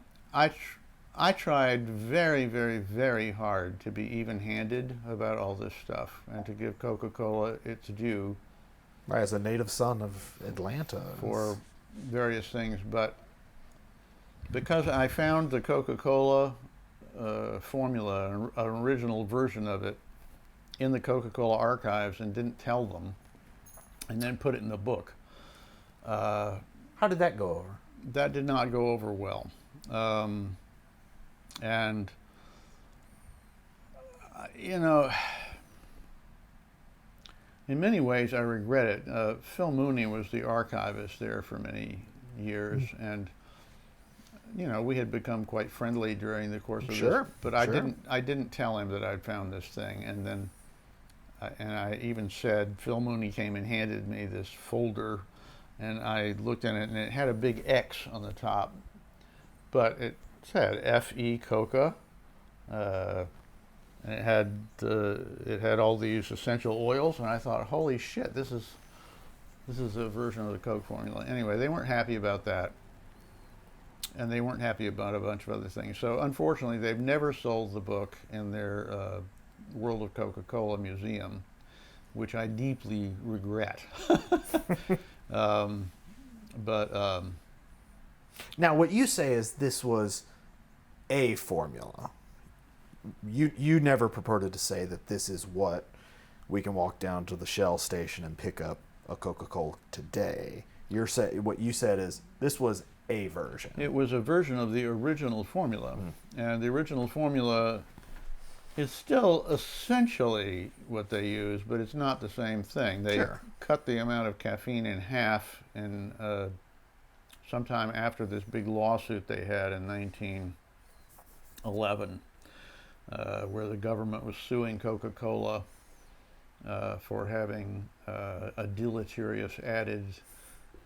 tried very, very, very hard to be even-handed about all this stuff and to give Coca-Cola its due. Right, as a native son of Atlanta. For various things, but because I found the Coca-Cola formula, an original version of it, in the Coca-Cola archives and didn't tell them, and then put it in the book. How did that go over? That did not go over well. And, you know, in many ways I regret it. Phil Mooney was the archivist there for many years, and you know, we had become quite friendly during the course of this. But I didn't tell him that I'd found this thing, and then I even said, Phil Mooney came and handed me this folder, and I looked at it, and it had a big X on the top, but it said F.E. Coca, and it had all these essential oils, and I thought, holy shit, this is a version of the Coke formula. Anyway, they weren't happy about that, and they weren't happy about a bunch of other things. So unfortunately, they've never sold the book in their World of Coca-Cola Museum, which I deeply regret. Now, what you say is this was a formula. You never purported to say that this is what we can walk down to the Shell station and pick up a Coca-Cola today. What you said is this was a version. It was a version of the original formula, and the original formula is still essentially what they use, but it's not the same thing. They cut the amount of caffeine in half in sometime after this big lawsuit they had in 1911, where the government was suing Coca-Cola for having a deleterious added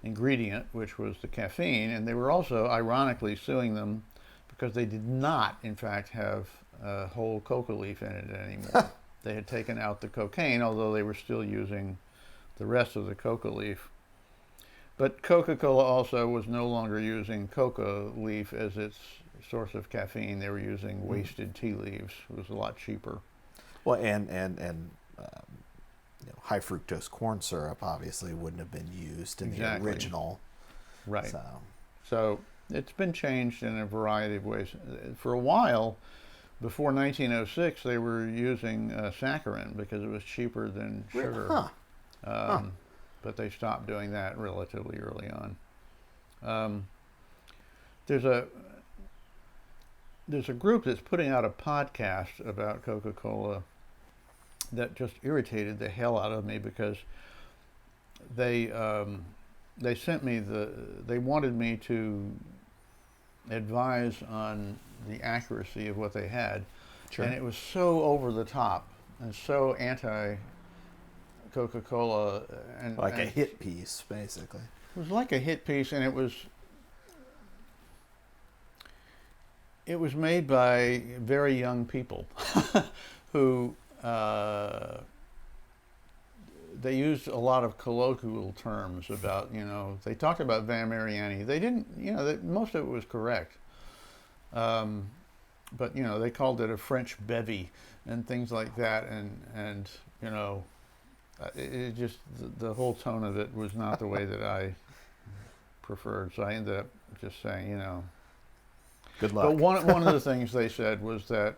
ingredient, which was the caffeine, and they were also ironically suing them because they did not, in fact, have a whole coca leaf in it anymore. They had taken out the cocaine, although they were still using the rest of the coca leaf. But Coca-Cola also was no longer using coca leaf as its source of caffeine. They were using wasted tea leaves. It was a lot cheaper. Well, and high fructose corn syrup obviously wouldn't have been used in the original. Right. So it's been changed in a variety of ways. For a while, before 1906, they were using saccharin because it was cheaper than sugar. But they stopped doing that relatively early on. There's a group that's putting out a podcast about Coca-Cola that just irritated the hell out of me because they sent me they wanted me to advise on the accuracy of what they had, and it was so over the top and so anti Coca-Cola, and a hit piece, basically. It was like a hit piece, and it was made by very young people who they used a lot of colloquial terms about, they talked about Van Mariani. They didn't, most of it was correct. But they called it a French bevy and things like that, and it just the whole tone of it was not the way that I preferred. So I ended up just saying, Good luck. But one of the things they said was that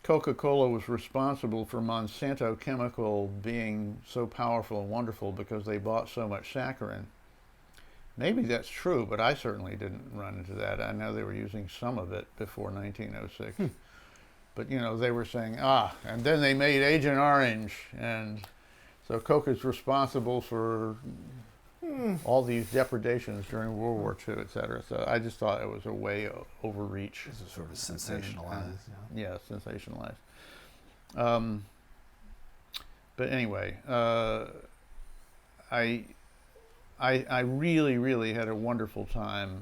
Coca-Cola was responsible for Monsanto Chemical being so powerful and wonderful because they bought so much saccharin. Maybe that's true, but I certainly didn't run into that. I know they were using some of it before 1906. But, they were saying, and then they made Agent Orange, and so Coke is responsible for all these depredations during World War II, et cetera. So I just thought it was a way overreach. This is sort of sensationalized. Yeah, sensationalized. But anyway, I really, really had a wonderful time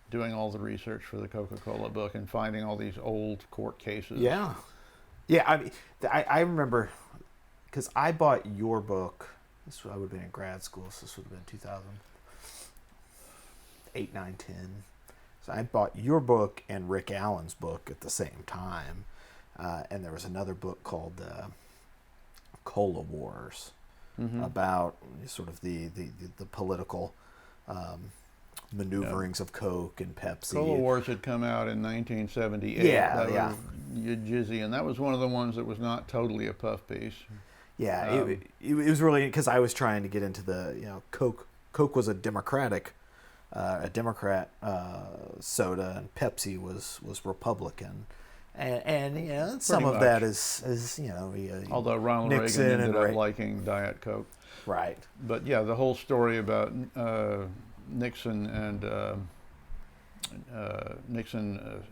doing all the research for the Coca-Cola book and finding all these old court cases. Yeah. I mean, I remember because I bought your book. I would have been in grad school, so this would have been 2008, 9, 10. So I bought your book and Rick Allen's book at the same time. And there was another book called Cola Wars about sort of the political maneuverings of Coke and Pepsi. Cola Wars had come out in 1978. Yeah. Jizzy, and that was one of the ones that was not totally a puff piece. Yeah, it was really because I was trying to get into the Coke. Coke was a Democrat soda, and Pepsi was Republican, and some of that is although Ronald Nixon Reagan ended up and liking Diet Coke, right? But yeah, the whole story about Nixon and Nixon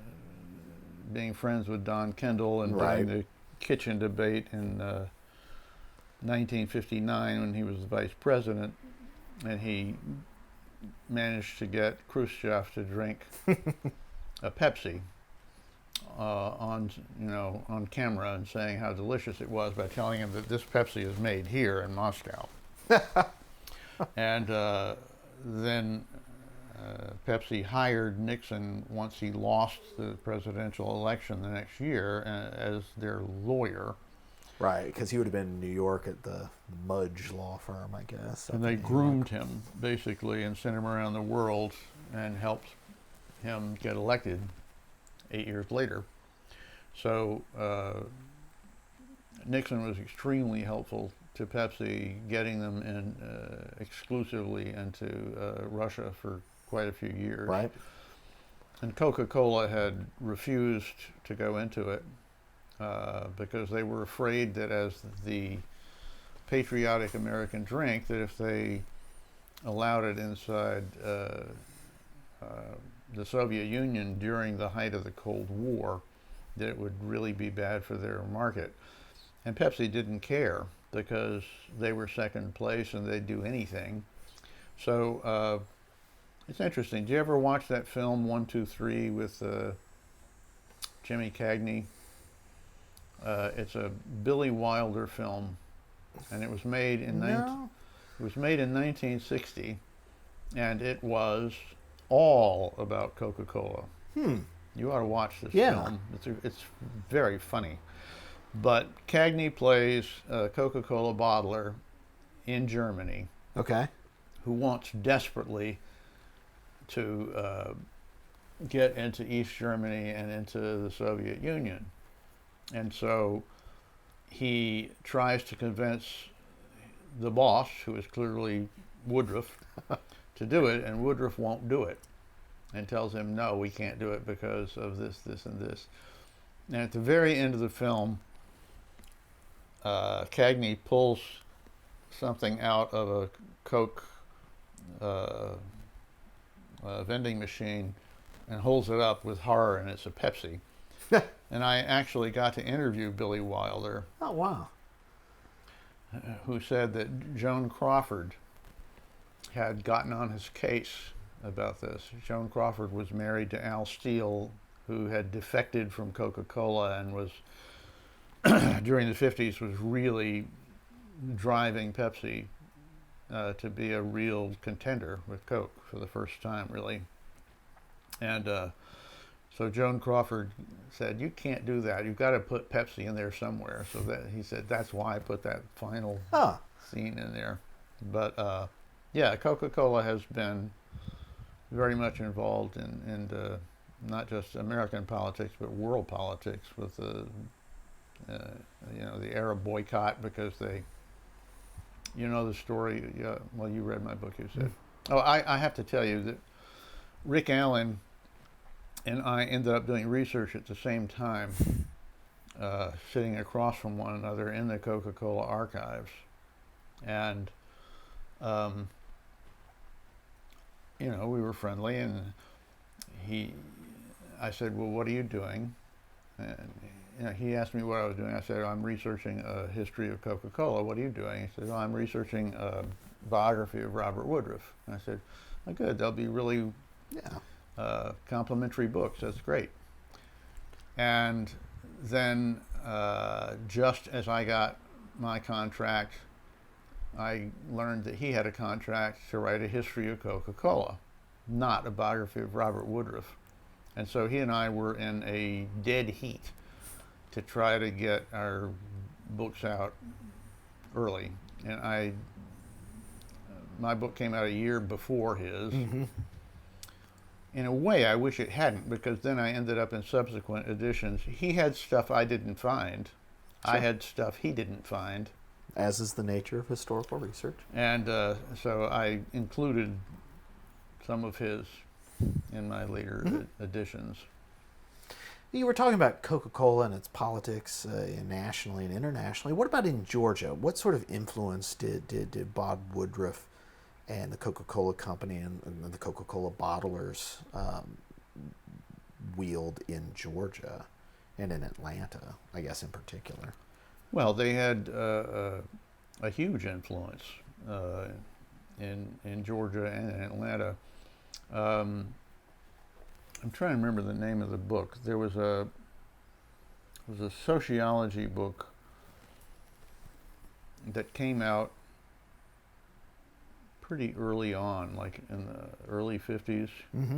being friends with Don Kendall and during the kitchen debate in 1959 when he was the vice president, and he managed to get Khrushchev to drink a Pepsi on camera and saying how delicious it was by telling him that this Pepsi is made here in Moscow. And then Pepsi hired Nixon once he lost the presidential election the next year as their lawyer. Right, because he would have been in New York at the Mudge law firm, I guess. And they groomed him, basically, and sent him around the world and helped him get elected 8 years later. So Nixon was extremely helpful to Pepsi, getting them in exclusively into Russia for quite a few years. Right. And Coca-Cola had refused to go into it because they were afraid that as the patriotic American drink, that if they allowed it inside the Soviet Union during the height of the Cold War, that it would really be bad for their market. And Pepsi didn't care because they were second place and they'd do anything. So it's interesting. Did you ever watch that film 1, 2, 3 with Jimmy Cagney? It's a Billy Wilder film, and it was made in 1960, and it was all about Coca-Cola. You ought to watch this film. It's very funny. But Cagney plays a Coca-Cola bottler in Germany. Okay. Who wants desperately to get into East Germany and into the Soviet Union. And so he tries to convince the boss, who is clearly Woodruff, to do it, and Woodruff won't do it and tells him, no, we can't do it because of this, this, and this. And at the very end of the film, Cagney pulls something out of a Coke vending machine and holds it up with horror, and it's a Pepsi. And I actually got to interview Billy Wilder. Oh, wow. Who said that Joan Crawford had gotten on his case about this. Joan Crawford was married to Al Steele, who had defected from Coca-Cola and was, during the 50s, was really driving Pepsi to be a real contender with Coke for the first time, really. And so Joan Crawford said, "You can't do that. You've got to put Pepsi in there somewhere." So that he said, "That's why I put that final scene in there." But yeah, Coca-Cola has been very much involved in not just American politics but world politics with the the Arab boycott, because the story. Well, you read my book, you said. Oh, I have to tell you that Rick Allen and I ended up doing research at the same time, sitting across from one another in the Coca-Cola archives. And, we were friendly, and I said, "Well, what are you doing?" And he asked me what I was doing. I said, "I'm researching a history of Coca-Cola. What are you doing?" He said, "Oh, I'm researching a biography of Robert Woodruff." And I said, "Oh, good. They'll be really complimentary books. That's great." And then just as I got my contract, I learned that he had a contract to write a history of Coca-Cola, not a biography of Robert Woodruff. And so he and I were in a dead heat to try to get our books out early. And my book came out a year before his. Mm-hmm. In a way, I wish it hadn't, because then I ended up in subsequent editions. He had stuff I didn't find. Sure. I had stuff he didn't find. As is the nature of historical research. And so I included some of his in my later editions. You were talking about Coca-Cola and its politics nationally and internationally. What about in Georgia? What sort of influence did Bob Woodruff and the Coca-Cola Company and the Coca-Cola bottlers wield in Georgia and in Atlanta, I guess, in particular? Well, they had a huge influence in Georgia and in Atlanta. I'm trying to remember the name of the book. There was a sociology book that came out pretty early on, like in the early 50s. Mm-hmm.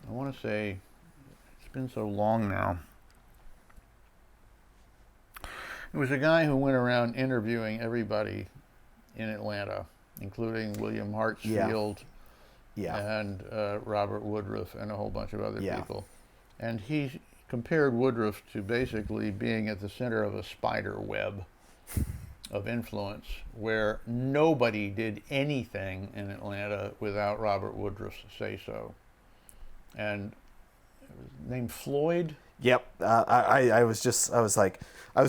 I want to say, it's been so long now. It was a guy who went around interviewing everybody in Atlanta, including William Hartsfield and Robert Woodruff and a whole bunch of other people. And he compared Woodruff to basically being at the center of a spider web of influence, where nobody did anything in Atlanta without Robert Woodruff's say-so. And it was named Floyd. Yep. I was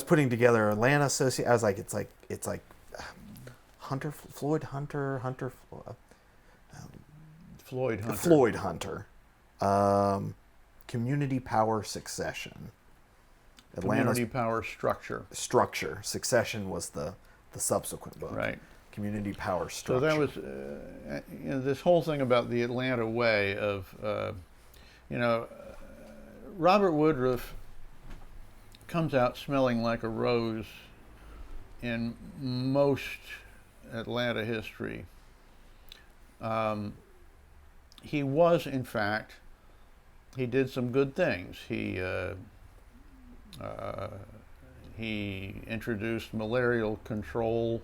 putting together Atlanta Associate. I was like, it's like Floyd Hunter. Community Power Succession. Community Power Structure. Succession was the subsequent book. Right. Community Power Structure. So that was, this whole thing about the Atlanta way of, Robert Woodruff comes out smelling like a rose in most Atlanta history. He was, in fact, he did some good things. He introduced malarial control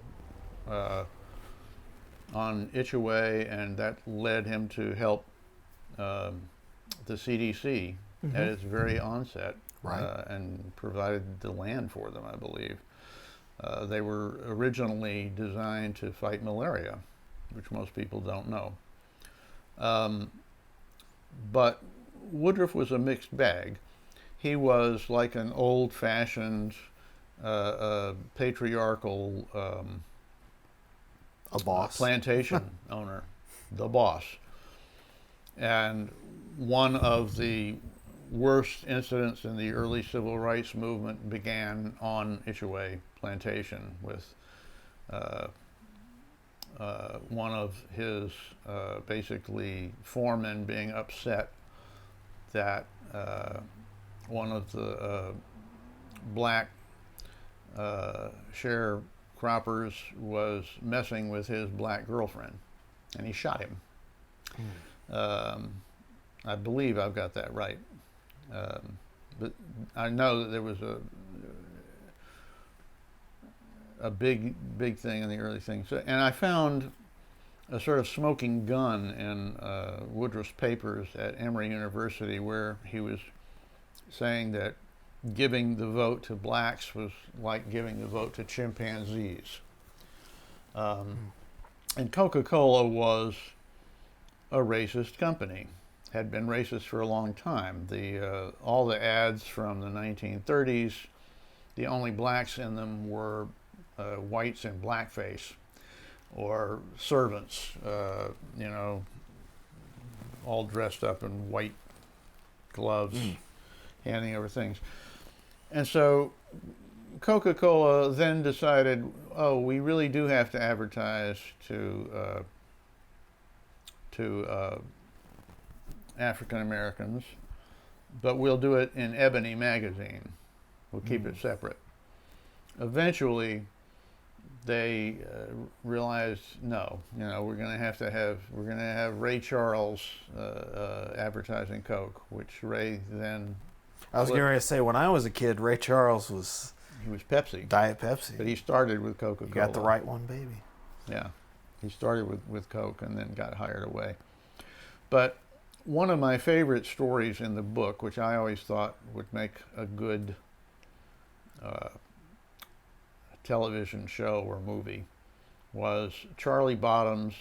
on Itchaway, and that led him to help the CDC at its very onset, and provided the land for them, I believe. They were originally designed to fight malaria, which most people don't know. But Woodruff was a mixed bag. He was like an old-fashioned, patriarchal a boss plantation owner, the boss. And one of the worst incidents in the early civil rights movement began on Itchaway Plantation with one of his basically foremen being upset that one of the black sharecroppers was messing with his black girlfriend, and he shot him. I believe I've got that right. But I know that there was a big thing in the early thing. So, and I found a sort of smoking gun in Woodruff's papers at Emory University, where he was saying that giving the vote to blacks was like giving the vote to chimpanzees. And Coca-Cola was a racist company, had been racist for a long time. All the ads from the 1930s, the only blacks in them were whites in blackface, or servants, all dressed up in white gloves, handing over things. And so Coca-Cola then decided, oh, we really do have to advertise to African Americans, but we'll do it in Ebony magazine. We'll keep it separate. Eventually, they realized, no, we're going to have Ray Charles advertising Coke, which Ray then. I was going to say, when I was a kid, Ray Charles was. He was Pepsi. Diet Pepsi. But he started with Coca-Cola. You got the right one, baby. Yeah. He started with Coke and then got hired away. But one of my favorite stories in the book, which I always thought would make a good television show or movie, was Charlie Bottoms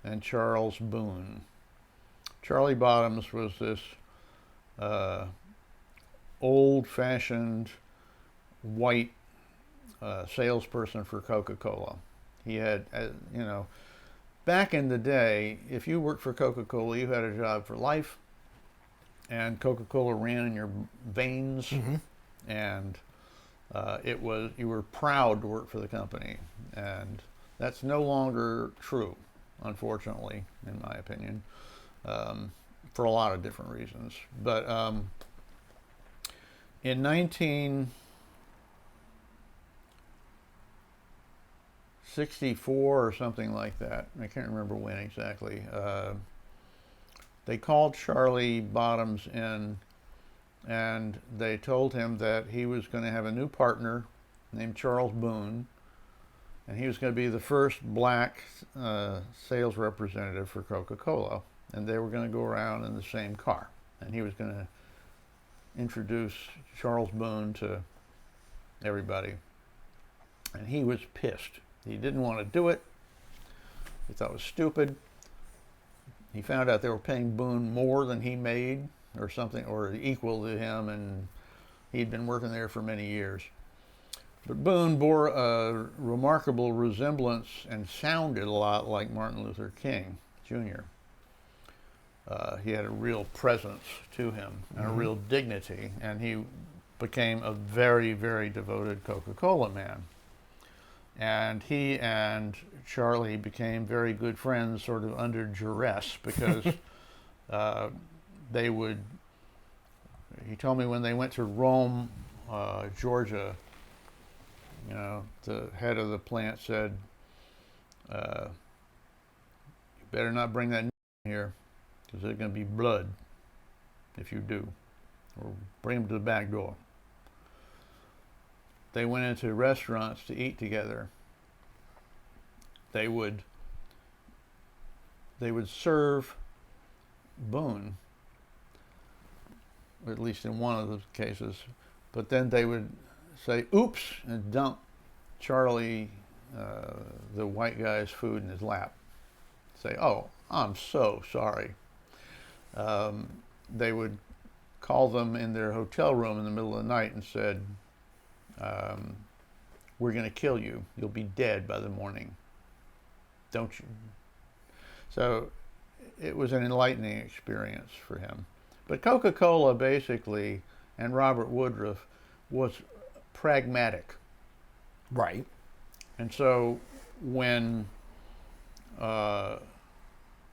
and Charles Boone. Charlie Bottoms was this old-fashioned white salesperson for Coca-Cola. He had, back in the day, if you worked for Coca-Cola, you had a job for life, and Coca-Cola ran in your veins, and you were proud to work for the company, and that's no longer true, unfortunately, in my opinion, for a lot of different reasons. But in 1964 or something like that, I can't remember when exactly, they called Charlie Bottoms in, and they told him that he was going to have a new partner named Charles Boone, and he was going to be the first black sales representative for Coca-Cola, and they were going to go around in the same car, and he was going to introduce Charles Boone to everybody, and he was pissed. He didn't want to do it. He thought it was stupid. He found out they were paying Boone more than he made, or something, or equal to him, and he'd been working there for many years. But Boone bore a remarkable resemblance and sounded a lot like Martin Luther King Jr. He had a real presence to him and a real dignity, and he became a very, very devoted Coca-Cola man. And he and Charlie became very good friends, sort of under duress, because he told me when they went to Rome, Georgia, the head of the plant said, you better not bring that here, because there's going to be blood if you do, or bring him to the back door. They went into restaurants to eat together. They would serve Boone, at least in one of the cases, but then they would say, oops, and dump Charlie, the white guy's food in his lap. Say, oh, I'm so sorry. They would call them in their hotel room in the middle of the night and said, we're going to kill you. You'll be dead by the morning. Don't you? So it was an enlightening experience for him. But Coca-Cola basically, and Robert Woodruff, was pragmatic. Right. And so when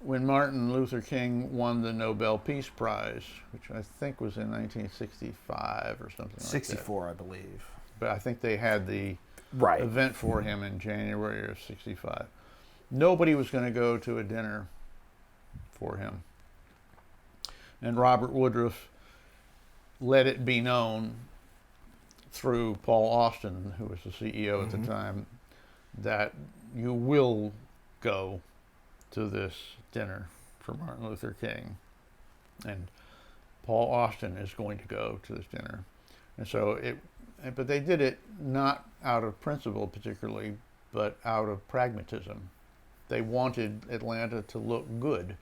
Martin Luther King won the Nobel Peace Prize, which I think was in 1965 or something like that. 64, I believe. But I think they had the Right. event for him in January of 65. Nobody was going to go to a dinner for him. And Robert Woodruff let it be known through Paul Ashton, who was the CEO at the time, that you will go to this dinner for Martin Luther King. And Paul Ashton is going to go to this dinner. And so but they did it not out of principle particularly, but out of pragmatism. They wanted Atlanta to look good,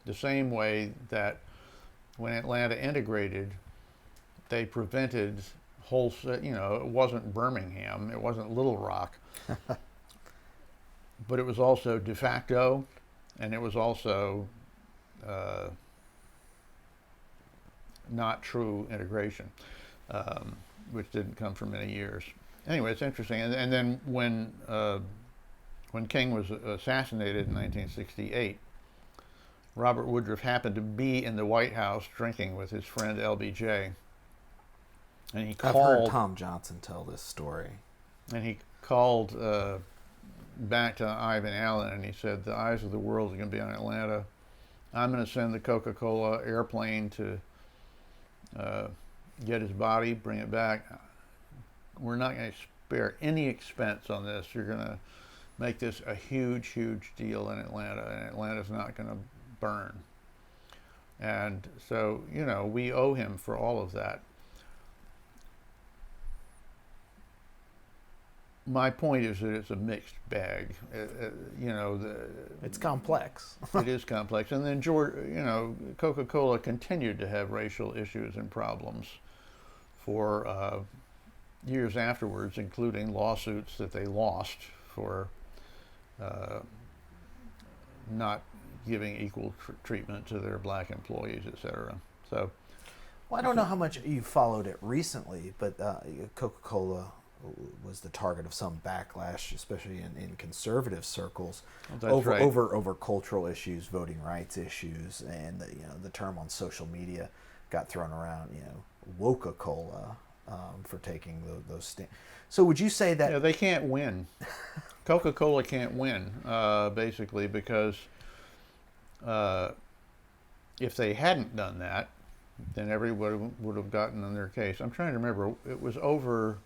the same way that when Atlanta integrated, they prevented it wasn't Birmingham, it wasn't Little Rock, but it was also de facto, and it was also not true integration, which didn't come for many years. Anyway, it's interesting. And then when King was assassinated in 1968, Robert Woodruff happened to be in the White House drinking with his friend LBJ. And I've heard Tom Johnson tell this story. And he called back to Ivan Allen, and he said, the eyes of the world are going to be on Atlanta. I'm going to send the Coca-Cola airplane to get his body, bring it back. We're not going to spare any expense on this. You're going to make this a huge, huge deal in Atlanta, and Atlanta's not going to burn. And so, we owe him for all of that. My point is that it's a mixed bag. It's complex. It is complex. And then Coca-Cola continued to have racial issues and problems for years afterwards, including lawsuits that they lost for not giving equal treatment to their black employees, etc. So, well, I don't know how much you followed it recently, but Coca-Cola was the target of some backlash, especially in conservative circles, over cultural issues, voting rights issues, and the term on social media got thrown around, woke-a-cola, for taking those stands. So would you say that they can't win? Coca-Cola can't win, basically, because if they hadn't done that, then everyone would have gotten on their case. I'm trying to remember. It was over.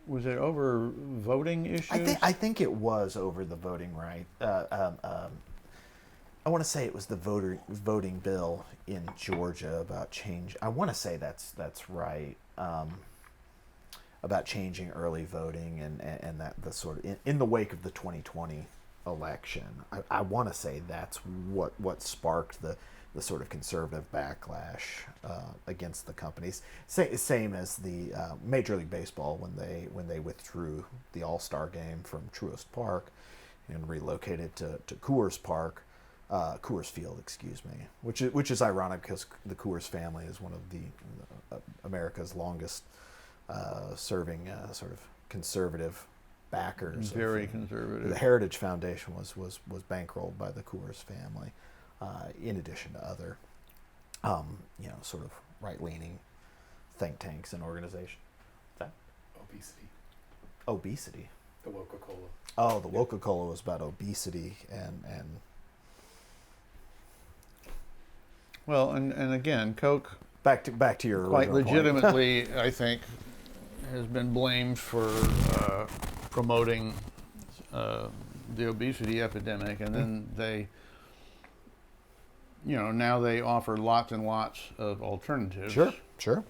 Was it over voting issues? I think it was over the voting right. I want to say it was the voting bill in Georgia about change. I want to say that's right, about changing early voting and that the sort of in the wake of the 2020 election. I want to say that's what sparked the sort of conservative backlash against the companies. Same as the Major League Baseball when they withdrew the All-Star game from Truist Park and relocated to Coors Field, excuse me, which is ironic because the Coors family is one of the America's longest serving sort of conservative backers. Very conservative. The Heritage Foundation was bankrolled by the Coors family. In addition to other, sort of right-leaning think tanks and organizations. Obesity. The Coca-Cola. Oh, the Coca-Cola was about obesity and. Well, and again, Coke. Back to your quite legitimately, point. I think, has been blamed for promoting the obesity epidemic, and then they. Now they offer lots and lots of alternatives. Sure.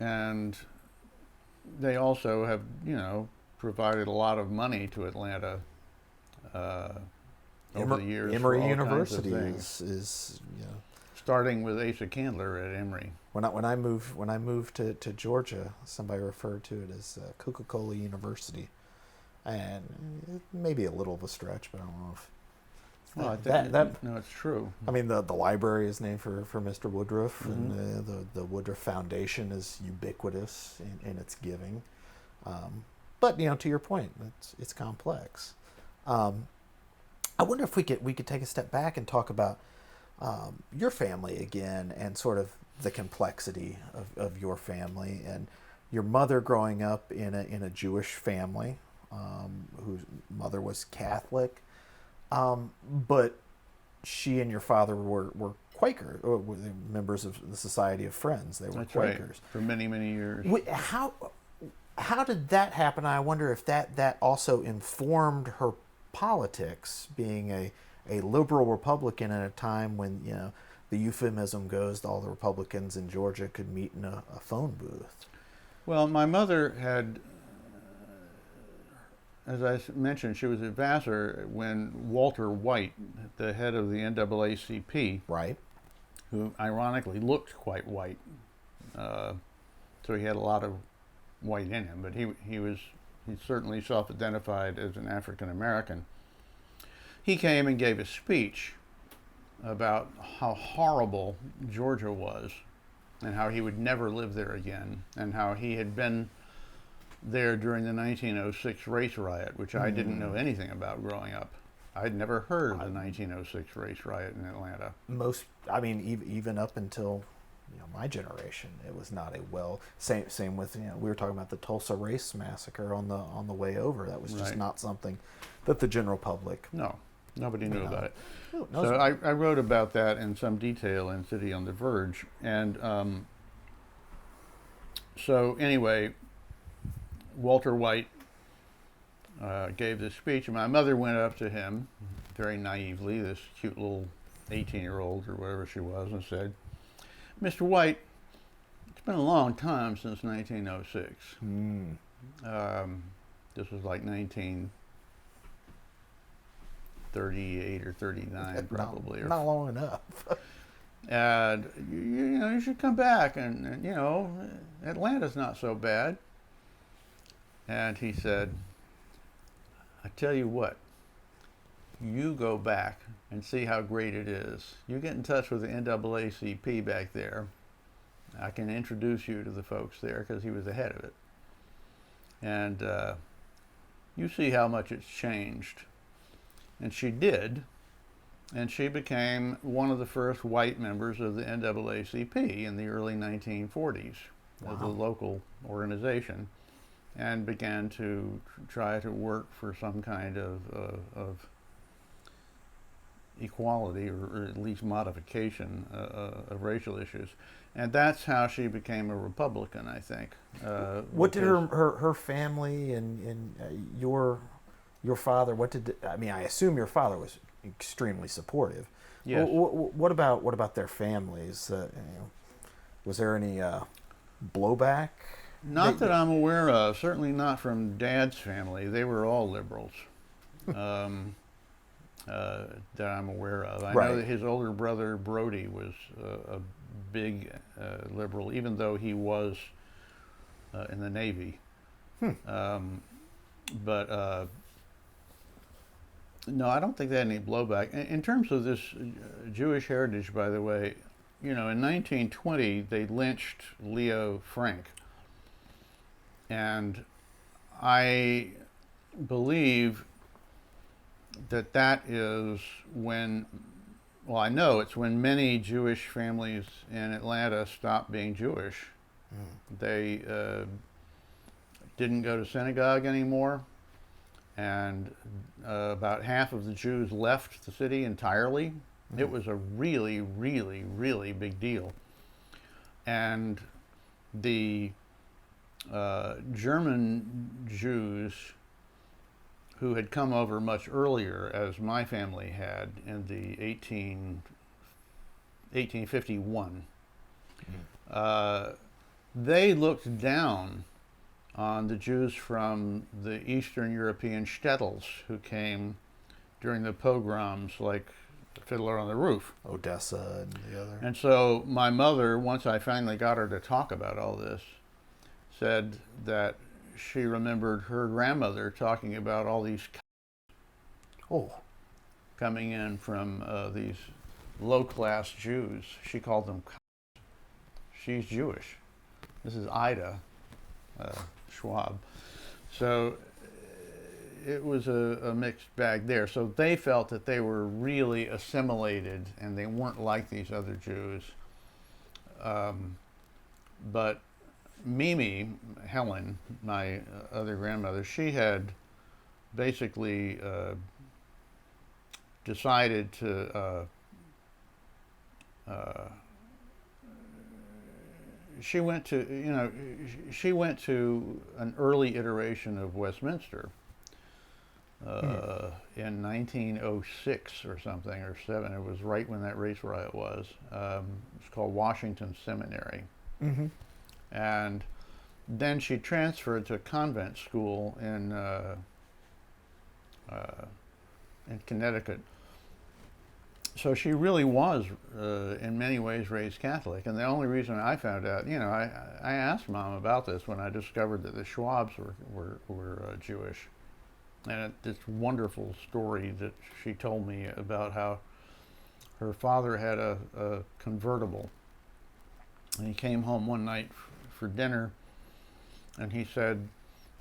And they also have, provided a lot of money to Atlanta over the years. Emory for all University kinds of things. is starting with Asa Candler at Emory. When I moved to Georgia, somebody referred to it as Coca-Cola University, and it may be a little of a stretch, but I don't know if. Well, no, it's true. I mean, the library is named for Mr. Woodruff, Mm-hmm. and the Woodruff Foundation is ubiquitous in its giving. But to your point, it's complex. I wonder if we could take a step back and talk about your family again, and sort of the complexity of your family and your mother growing up in a Jewish family. whose mother was Catholic, but she and your father were Quaker, or were they members of the Society of Friends. They were That's Quakers. right. For many, many years. How did that happen? I wonder if that also informed her politics, being a liberal Republican at a time when, the euphemism goes, all the Republicans in Georgia could meet in a phone booth. Well, my mother had, as I mentioned, she was at Vassar when Walter White, the head of the NAACP, Right. who ironically looked quite white, so he had a lot of white in him, but he certainly self-identified as an African American. He came and gave a speech about how horrible Georgia was and how he would never live there again, and how he had been there during the 1906 race riot, which I didn't know anything about growing up. I'd never heard of the 1906 race riot in Atlanta. Even up until my generation, it was not same with we were talking about the Tulsa Race Massacre on the way over. That was just Right. not something that the general public. No, nobody knew about it. No, So I wrote about that in some detail in City on the Verge, and so anyway, Walter White gave this speech, and my mother went up to him very naively, this cute little 18-year-old or whatever she was, and said, "Mr. White, it's been a long time since 1906. This was like 1938 or 39, probably. Not long enough. And you should come back, and Atlanta's not so bad." And he said, "I tell you what, you go back and see how great it is. You get in touch with the NAACP back there. I can introduce you to the folks there," because he was the head of it. "And you see how much it's changed." And she did, and she became one of the first white members of the NAACP in the early 1940s, of the local organization, and began to try to work for some kind of equality, or at least modification of racial issues. And that's how she became a Republican, I think. What did her family and your father? I assume your father was extremely supportive. Yes. What about their families? Was there any blowback? Not that I'm aware of. Certainly not from Dad's family. They were all liberals. That I'm aware of. I know that his older brother Brody was a big liberal, even though he was in the Navy. But no, I don't think they had any blowback. In terms of this Jewish heritage, by the way, in 1920 they lynched Leo Frank, and I believe that is when, well, I know it's when many Jewish families in Atlanta stopped being Jewish. They didn't go to synagogue anymore, and about half of the Jews left the city entirely. It was a really, really, really big deal. And the German Jews who had come over much earlier, as my family had in the 1851, they looked down on the Jews from the Eastern European shtetls who came during the pogroms, like Fiddler on the Roof. Odessa and the other. And so my mother, once I finally got her to talk about all this, said that she remembered her grandmother talking about all these coming in from these low-class Jews. She called them she's Jewish. This is Ida Schwab. So it was a mixed bag there. So they felt that they were really assimilated and they weren't like these other Jews. But Mimi, Helen, my other grandmother, she had basically decided to she went to she went to an early iteration of Westminster in 1906 or something, or 7. It was right when that race riot was. It's called Washington Seminary. Mm-hmm. And then she transferred to a convent school in Connecticut. So she really was, in many ways, raised Catholic. And the only reason I found out, I asked Mom about this when I discovered that the Schwabs were Jewish. And this wonderful story that she told me about how her father had a convertible. And he came home one night for dinner, and he said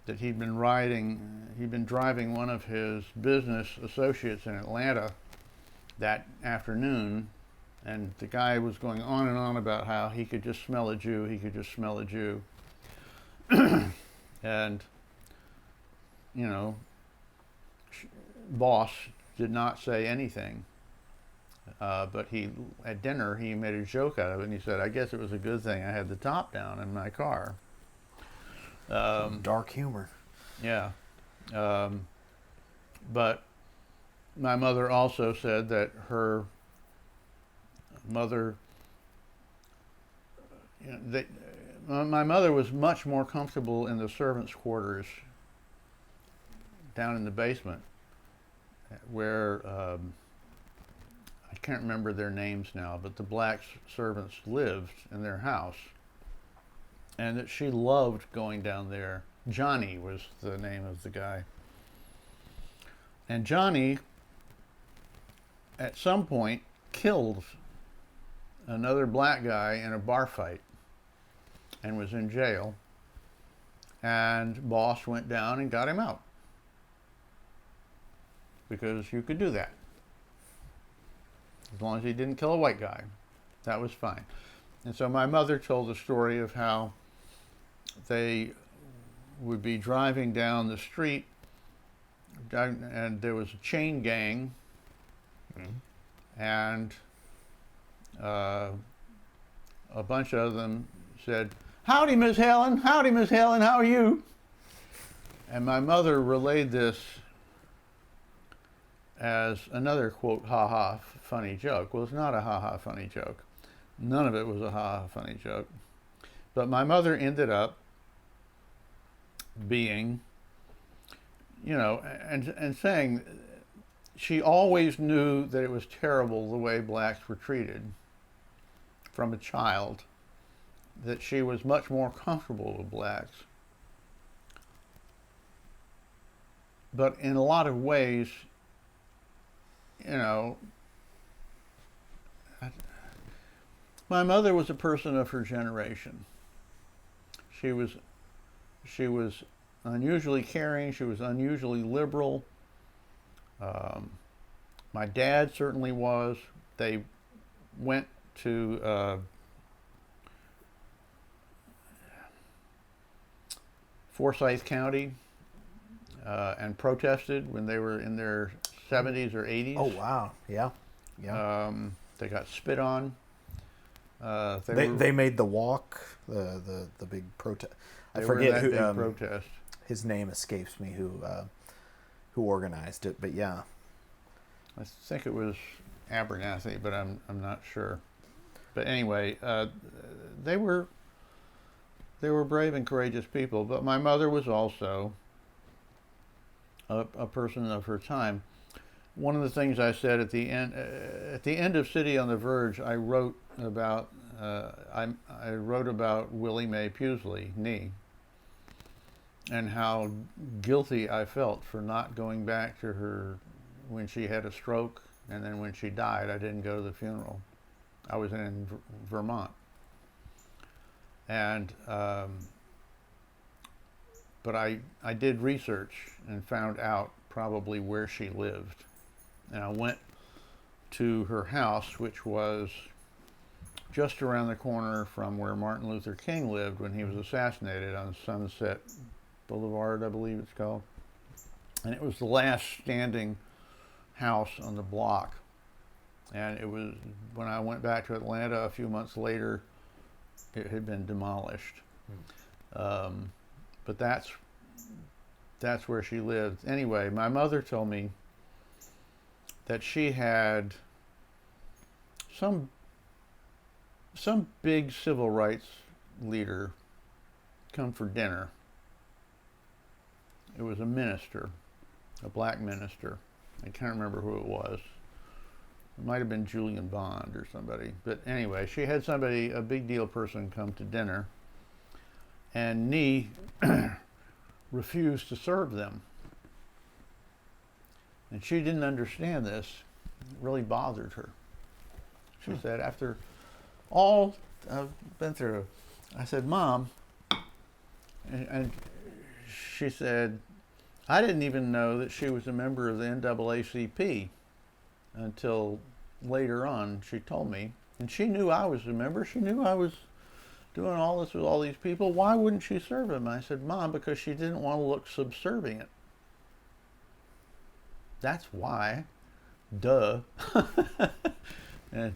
that he'd been driving one of his business associates in Atlanta that afternoon, and the guy was going on and on about how he could just smell a Jew, he could just smell a Jew. And, boss did not say anything. But at dinner, he made a joke out of it, and he said, I guess it was a good thing I had the top down in my car. Dark humor. Yeah. But my mother also said that her mother, my mother was much more comfortable in the servants' quarters down in the basement, where I can't remember their names now, but the black servants lived in their house, and that she loved going down there. Johnny was the name of the guy. And Johnny, at some point, killed another black guy in a bar fight and was in jail. And boss went down and got him out, because you could do that. As long as he didn't kill a white guy, that was fine. And so my mother told the story of how they would be driving down the street, and there was a chain gang, and a bunch of them said, "Howdy, Miss Helen. Howdy, Miss Helen. How are you?" And my mother relayed this as another, quote, ha-ha funny joke. Well, it's not a ha-ha funny joke. None of it was a ha-ha funny joke. But my mother ended up being, and saying she always knew that it was terrible the way blacks were treated from a child, that she was much more comfortable with blacks. But in a lot of ways, my mother was a person of her generation. She was unusually caring. She was unusually liberal. My dad certainly was. They went to Forsyth County and protested when they were in their 70s or 80s. Oh, wow. Yeah. Yeah. They got spit on. They made the walk, the big protest. I forget who big protest. His name escapes me. Who organized it? But yeah, I think it was Abernathy, but I'm not sure. But anyway, they were brave and courageous people. But my mother was also a person of her time. One of the things I said at the end of City on the Verge, I wrote about Willie Mae Pewsley, Nee, and how guilty I felt for not going back to her when she had a stroke, and then when she died, I didn't go to the funeral. I was in Vermont, and but I did research and found out probably where she lived. And I went to her house, which was just around the corner from where Martin Luther King lived when he was assassinated on Sunset Boulevard, I believe it's called. and it was the last standing house on the block. And it was, when I went back to Atlanta a few months later, it had been demolished. But that's where she lived. Anyway, my mother told me that she had some big civil rights leader come for dinner. It was a minister, a black minister. I can't remember who it was. It might have been Julian Bond or somebody. But anyway, she had somebody, a big deal person, come to dinner, and Nee refused to serve them. And she didn't understand this. It really bothered her. She said, after all I've been through, I said, Mom, and she said, I didn't even know that she was a member of the NAACP until later on. She told me, and she knew I was a member. She knew I was doing all this with all these people. Why wouldn't she serve him? I said, Mom, because she didn't want to look subservient. That's why. Duh. And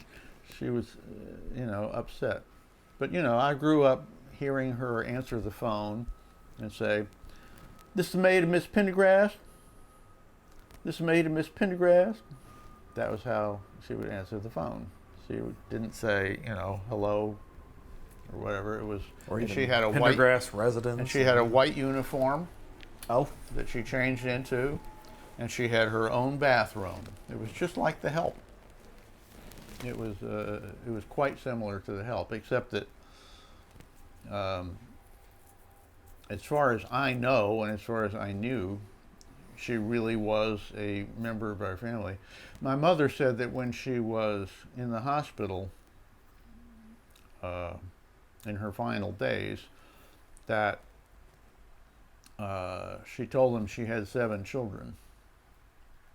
she was, upset. But, I grew up hearing her answer the phone and say, this is maid of Miss Pendergrast. This is maid of Miss Pendergrast. That was how she would answer the phone. She didn't say, hello or whatever. It was, Or and even she had a Pendergrast residence. and she had a white uniform Oh, that she changed into, and she had her own bathroom. It was just like the Help. It was quite similar to the Help, except that as far as I know and as far as I knew, she really was a member of our family. My mother said that when she was in the hospital in her final days, that she told them she had 7 children,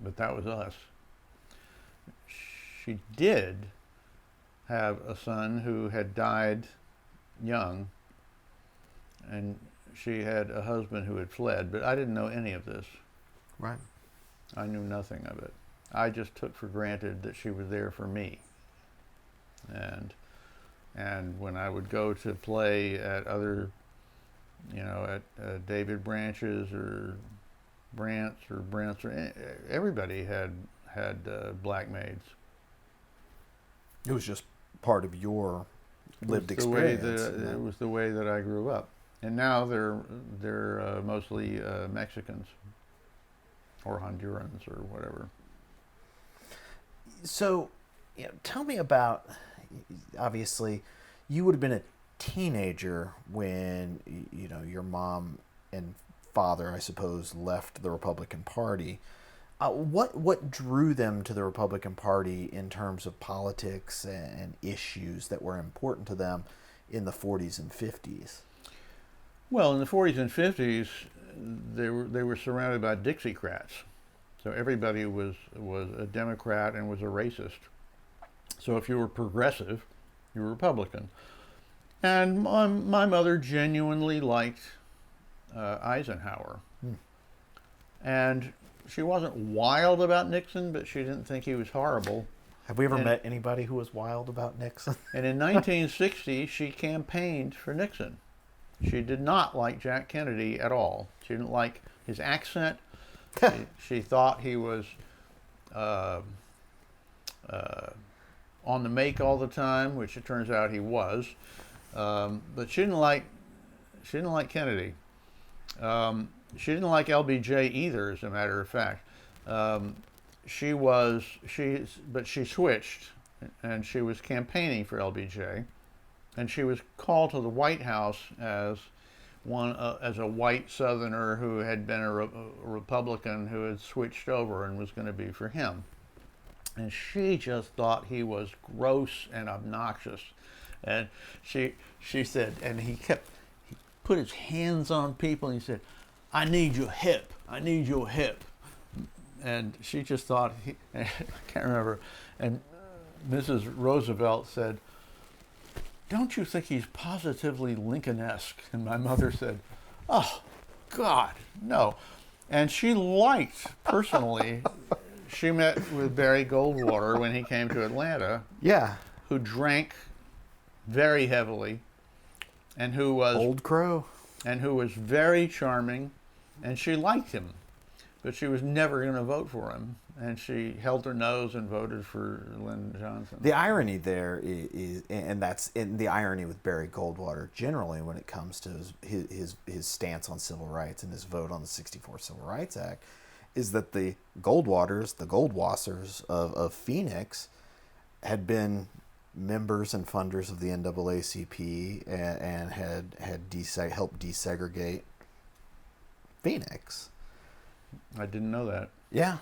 but that was us. She did have a son who had died young, and she had a husband who had fled, but I didn't know any of this. right. I knew nothing of it. I just took for granted that she was there for me. And when I would go to play at other, at David Branch's or Brant's, or everybody had black maids. It was just part of your lived It experience. It was the way that I grew up. And now they're mostly Mexicans or Hondurans or whatever. So, tell me about, obviously, you would have been a teenager when, your mom and father, I suppose, left the Republican Party. What drew them to the Republican Party in terms of politics and issues that were important to them in the 40s and 50s? Well, in the 40s and 50s, they were surrounded by Dixiecrats. So everybody was a Democrat and was a racist. So if you were progressive, you were Republican. And my mother genuinely liked Eisenhower. And she wasn't wild about Nixon, but she didn't think he was horrible. Have we ever met anybody who was wild about Nixon? And in 1960, she campaigned for Nixon. She did not like Jack Kennedy at all. She didn't like his accent. She thought he was on the make all the time, which it turns out he was. But she didn't like Kennedy. She didn't like LBJ either, as a matter of fact. But she switched, and she was campaigning for LBJ, and she was called to the White House as a white Southerner who had been a Republican who had switched over and was going to be for him. And she just thought he was gross and obnoxious. And she said, and he put his hands on people and he said, I need your hip. I need your hip. And she just thought, I can't remember. And Mrs. Roosevelt said, don't you think he's positively Lincoln-esque? And my mother said, oh, God, no. And she liked, personally, she met with Barry Goldwater when he came to Atlanta, Yeah. who drank very heavily and who was Old Crow. very charming, and she liked him, but she was never going to vote for him, and she held her nose and voted for Lyndon Johnson. The irony there is, and that's in the irony with Barry Goldwater generally when it comes to his stance on civil rights and his vote on the '64 Civil Rights Act, is that the Goldwaters, the Goldwassers of Phoenix, had been members and funders of the NAACP and had helped desegregate Phoenix. I didn't know that. Yeah.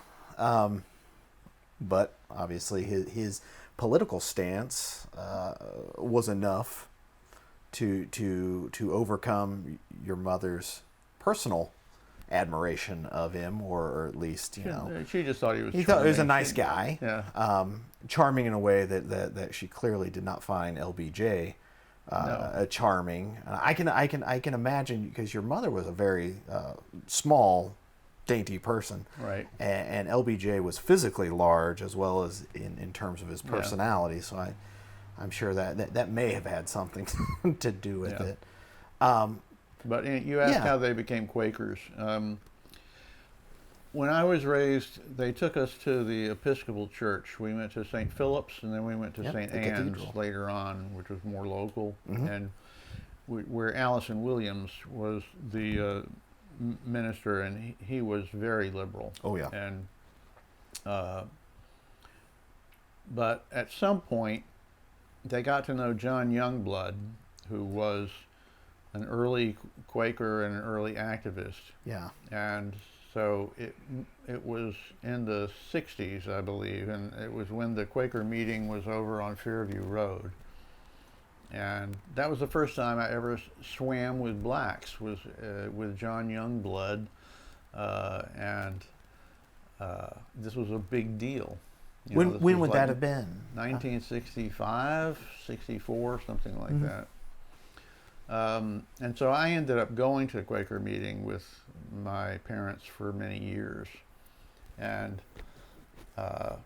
But obviously his political stance was enough to overcome your mother's personal admiration of him, or at least, She just thought he was charming. thought he was a nice guy. Yeah. Charming in a way that she clearly did not find LBJ No. charming. I can imagine, because your mother was a very small, dainty person, Right. and LBJ was physically large as well as in terms of his personality. So I'm sure that may have had something to do with it. But you asked how they became Quakers. When I was raised, they took us to the Episcopal Church. We went to St. Philip's, and then we went to St. the Anne's cathedral. later on, which was more local. Mm-hmm. And where Allison Williams was the minister, and he was very liberal. Oh, yeah. And but at some point, they got to know John Youngblood, who was an early Quaker and an early activist. Yeah. And so it was in the 60s, I believe, and it was when the Quaker meeting was over on Fairview Road. And that was the first time I ever swam with blacks, was with John Youngblood, and this was a big deal. When would that have been? 1965, 64, something like that. And so I ended up going to a Quaker meeting with my parents for many years. And I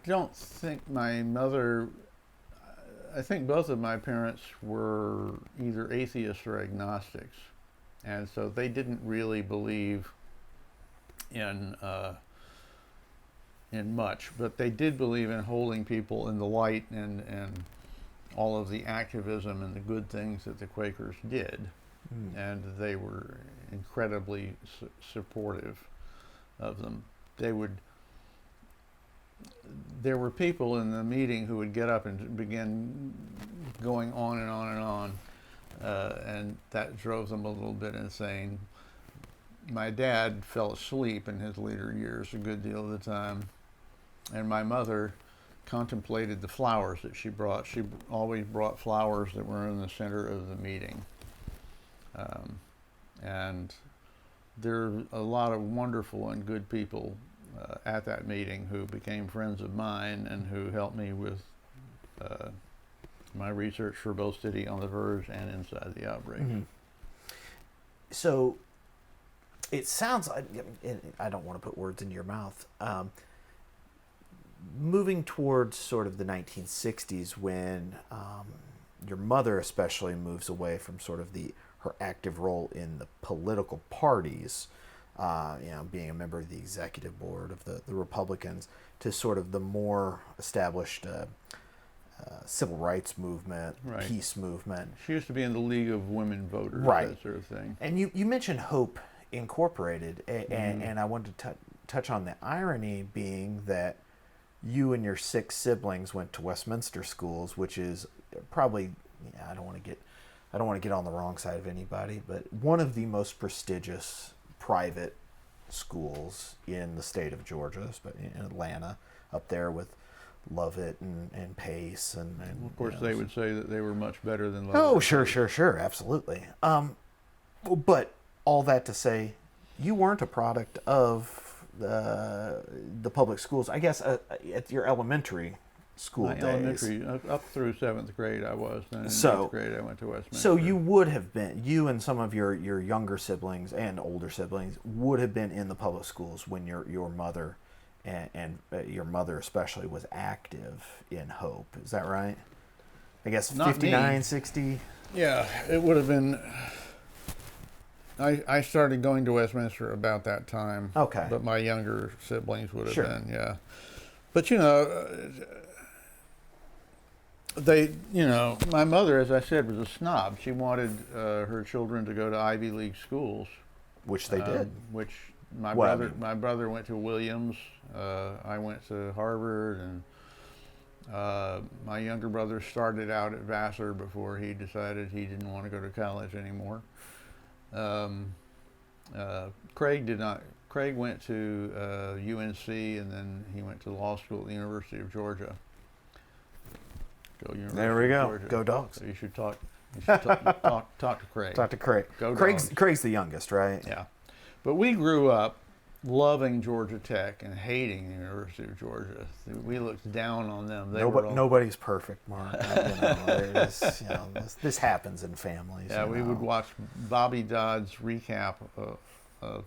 don't think my mother, I think both of my parents were either atheists or agnostics. And so they didn't really believe in much, but they did believe in holding people in the light and all of the activism and the good things that the Quakers did. And they were incredibly supportive of them. There were people in the meeting who would get up and begin going on and on and on, and that drove them a little bit insane. My dad fell asleep in his later years a good deal of the time, and my mother contemplated the flowers that she brought. She always brought flowers that were in the center of the meeting. And there are a lot of wonderful and good people at that meeting who became friends of mine and who helped me with my research for both City on the Verge and Inside the Outbreak. Mm-hmm. So it sounds like, I don't want to put words in your mouth, moving towards sort of the 1960s when your mother especially moves away from sort of her active role in the political parties, being a member of the executive board of the Republicans, to sort of the more established civil rights movement, Right. peace movement. She used to be in the League of Women Voters, Right. that sort of thing. And you mentioned Hope Incorporated, and I wanted to touch on the irony being that you and your 6 siblings went to Westminster schools, which is probably, I don't want to get on the wrong side of anybody, but one of the most prestigious private schools in the state of Georgia, in Atlanta, up there with Lovett and Pace, and Of course, they would say that they were much better than Oh, Lovett. sure, absolutely. But all that to say, you weren't a product of the public schools. I guess at your elementary school My days. elementary, up through 7th grade I was. Then in So- 8th grade I went to Westminster. So you would have been, you and some of your younger siblings and older siblings would have been in the public schools when your mother and your mother especially was active in Hope. Is that right? I guess Not 59, me. 60? Yeah, it would have been. I started going to Westminster about that time. Okay. But my younger siblings would have Sure. been, yeah. But my mother, as I said, was a snob. She wanted her children to go to Ivy League schools, Which they did. which my Well, I brother, mean- my brother went to Williams. I went to Harvard, and my younger brother started out at Vassar before he decided he didn't want to go to college anymore. Craig did not. Craig went to UNC, and then he went to law school at the University of Georgia. Go University There we of go. Georgia. Go Dogs. So you should talk. You should talk to Craig. Talk to Craig. Go Craig's Dogs. the youngest, right? Yeah, but we grew up loving Georgia Tech and hating the University of Georgia. We looked down on them. They were all, Nobody's perfect, Mark. This happens in families. yeah, you we know. would watch Bobby Dodd's recap of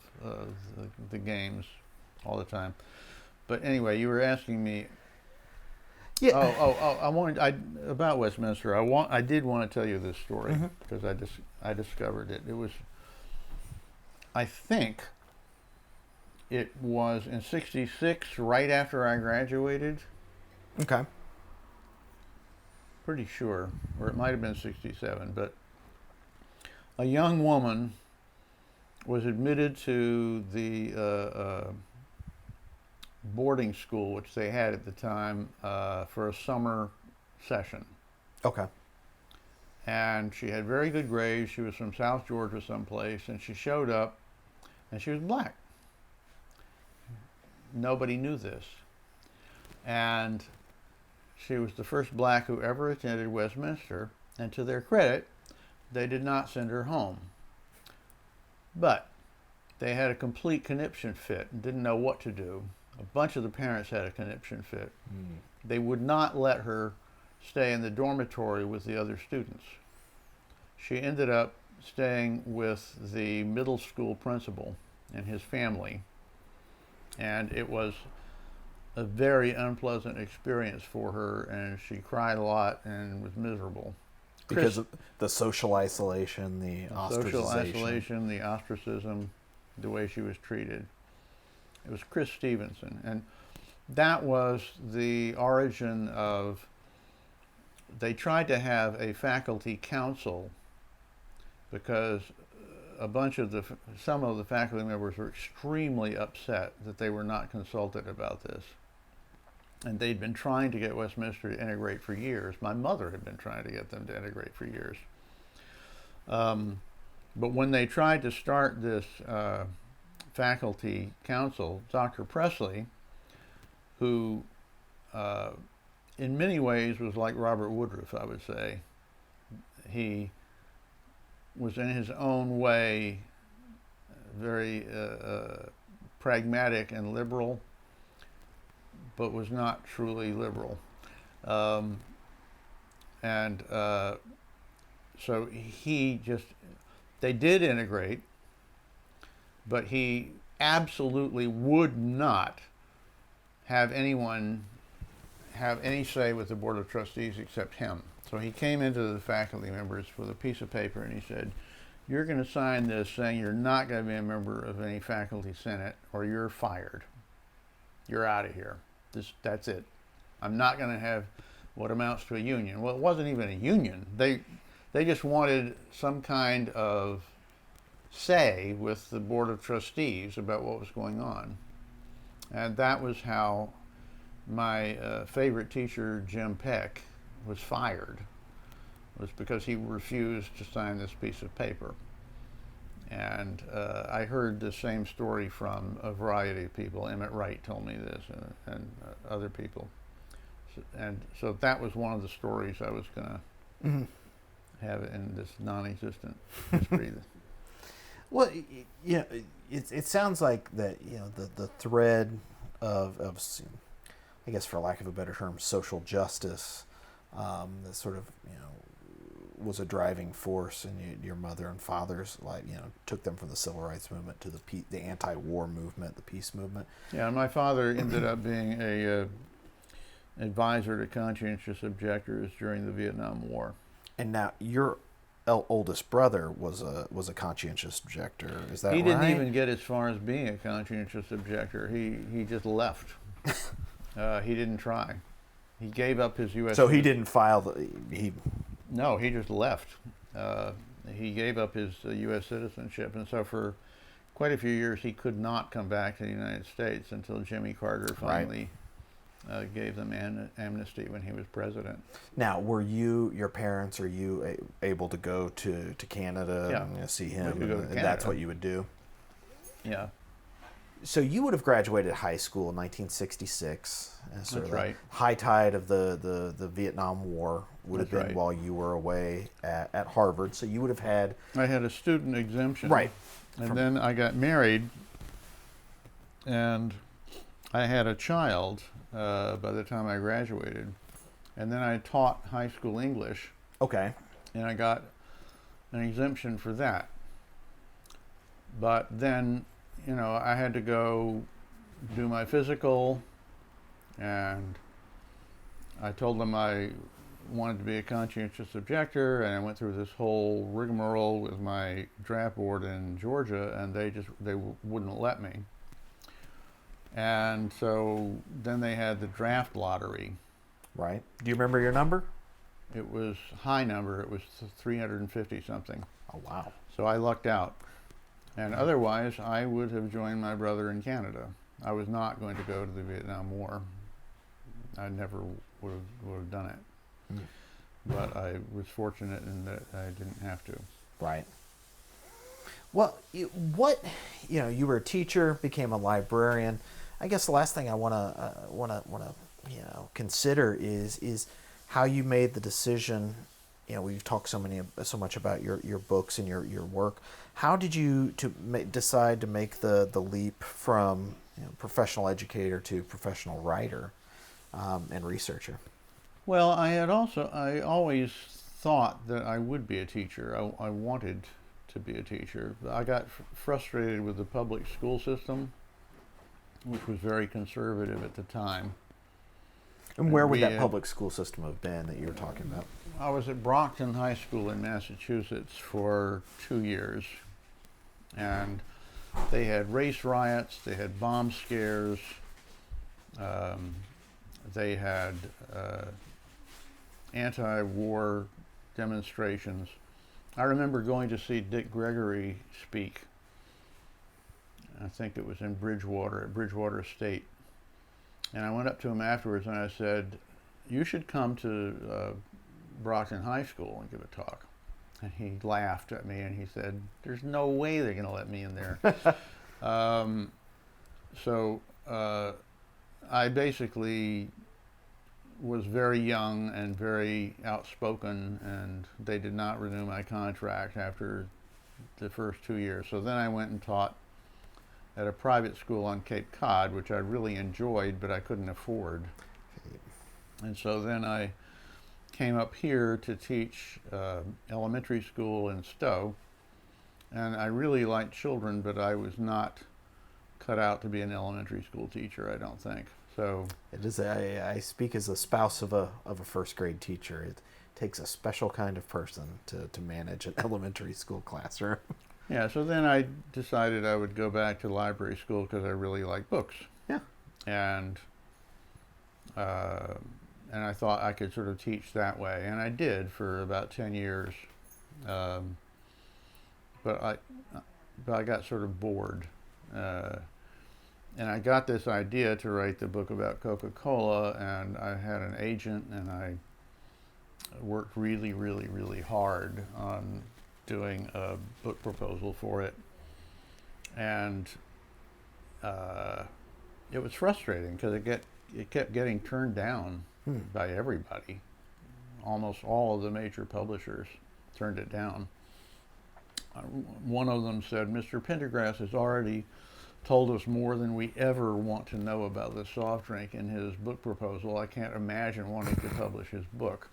the games all the time. But anyway, you were asking me. Yeah. About Westminster. I did want to tell you this story because I discovered it. It was, I think, it was in '66, right after I graduated. Okay. Pretty sure, or it might have been '67. But a young woman was admitted to the boarding school, which they had at the time, for a summer session. Okay. And she had very good grades. She was from South Georgia someplace, and she showed up, and she was black. Nobody knew this. And she was the first black who ever attended Westminster, and to their credit, they did not send her home. But they had a complete conniption fit and didn't know what to do. A bunch of the parents had a conniption fit. They would not let her stay in the dormitory with the other students. She ended up staying with the middle school principal and his family, and it was a very unpleasant experience for her, and she cried a lot and was miserable. Because of the social isolation, the ostracization. Social isolation, the ostracism, the way she was treated. It was Chris Stevenson, and that was the origin of, they tried to have a faculty council because some of the faculty members were extremely upset that they were not consulted about this. And they'd been trying to get Westminster to integrate for years. My mother had been trying to get them to integrate for years. But when they tried to start this faculty council, Dr. Presley, who in many ways was like Robert Woodruff, I would say. He was in his own way very pragmatic and liberal, but was not truly liberal. So they did integrate, but he absolutely would not have anyone have any say with the Board of Trustees except him. So he came into the faculty members with a piece of paper and he said, "You're going to sign this saying you're not going to be a member of any faculty senate or you're fired. You're out of here. That's it. I'm not going to have what amounts to a union." Well, it wasn't even a union. They just wanted some kind of say with the Board of Trustees about what was going on. And that was how my favorite teacher, Jim Peck, was fired. It was because he refused to sign this piece of paper. And I heard the same story from a variety of people. Emmett Wright told me this, and other people. So that was one of the stories I was going to have in this non-existent history. Well, it sounds like that, the thread of I guess for lack of a better term, social justice that sort of, was a driving force in your mother and father's life, took them from the civil rights movement to the anti-war movement, the peace movement. Yeah, and my father ended up being a advisor to conscientious objectors during the Vietnam War. And now your oldest brother was a conscientious objector. Is that right? He didn't even get as far as being a conscientious objector. He just left. He didn't try. He gave up his U.S. So he didn't file No, he just left. He gave up his U.S. citizenship, and so for quite a few years he could not come back to the United States until Jimmy Carter finally gave them amnesty when he was president. Now, were your parents, or you able to go to Canada and see him? And that's what you would do? Yeah. So you would have graduated high school in 1966. That's right. High tide of the Vietnam War would have been while you were away at Harvard. So you would have had... I had a student exemption. Right. And then I got married, and I had a child by the time I graduated. And then I taught high school English. Okay. And I got an exemption for that. But then, I had to go do my physical, and I told them I wanted to be a conscientious objector, and I went through this whole rigmarole with my draft board in Georgia, and they wouldn't let me. And so then they had the draft lottery. Right. Do you remember your number? It was high number. It was 350 something. Oh, wow. So I lucked out. And otherwise, I would have joined my brother in Canada. I was not going to go to the Vietnam War. I never would have done it. But I was fortunate in that I didn't have to. Right. Well, you were a teacher, became a librarian. I guess the last thing I want to consider is how you made the decision. We've talked so much about your books and your work. How did you decide to make the leap from professional educator to professional writer and researcher? Well, I always thought that I would be a teacher. I wanted to be a teacher. I got frustrated with the public school system, which was very conservative at the time. And where would that public school system have been that you were talking about? I was at Brockton High School in Massachusetts for 2 years, and they had race riots, they had bomb scares, they had anti-war demonstrations. I remember going to see Dick Gregory speak. I think it was in Bridgewater, at Bridgewater State. And I went up to him afterwards and I said, "You should come to Brockton High School and give a talk." And he laughed at me and he said, "There's no way they're going to let me in there." So I basically was very young and very outspoken, and they did not renew my contract after the first 2 years. So then I went and taught at a private school on Cape Cod, which I really enjoyed, but I couldn't afford. And so then I came up here to teach elementary school in Stowe, and I really liked children, but I was not cut out to be an elementary school teacher, I don't think. So it is. I speak as a spouse of a first grade teacher. It takes a special kind of person to manage an elementary school classroom. Yeah, so then I decided I would go back to library school because I really like books. Yeah. And I thought I could sort of teach that way, and I did for about 10 years. But I got sort of bored. And I got this idea to write the book about Coca-Cola, and I had an agent, and I worked really, really, really hard on doing a book proposal for it. And it was frustrating because it kept getting turned down by everybody. Almost all of the major publishers turned it down. One of them said, "Mr. Pendergrast has already told us more than we ever want to know about the soft drink in his book proposal. I can't imagine wanting to publish his book.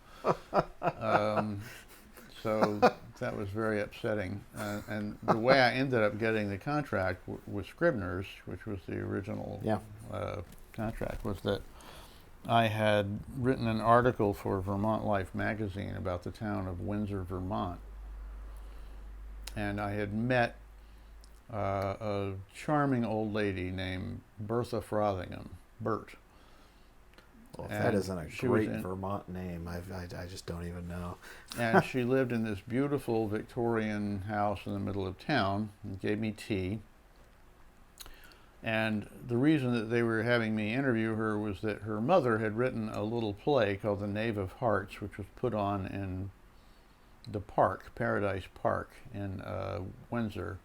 So that was very upsetting. And the way I ended up getting the contract with Scribner's, which was the original contract, was that I had written an article for Vermont Life magazine about the town of Windsor, Vermont. And I had met a charming old lady named Bertha Frothingham, Bert. Well, that isn't a great Vermont name. I just don't even know. And she lived in this beautiful Victorian house in the middle of town and gave me tea. And the reason that they were having me interview her was that her mother had written a little play called The Knave of Hearts, which was put on in the park, Paradise Park in Windsor,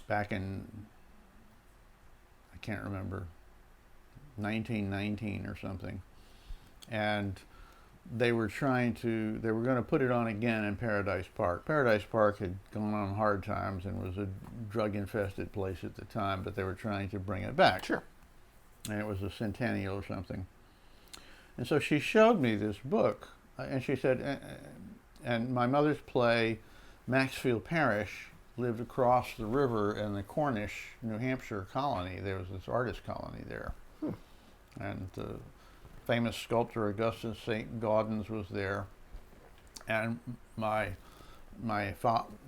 back in, I can't remember, 1919 or something. And they were going to put it on again in Paradise Park. Paradise Park had gone on hard times and was a drug-infested place at the time, but they were trying to bring it back. Sure. And it was a centennial or something. And so she showed me this book, and she said, and my mother's play, Maxfield Parrish, lived across the river in the Cornish, New Hampshire colony. There was this artist colony there. And the famous sculptor Augustus St. Gaudens was there. And my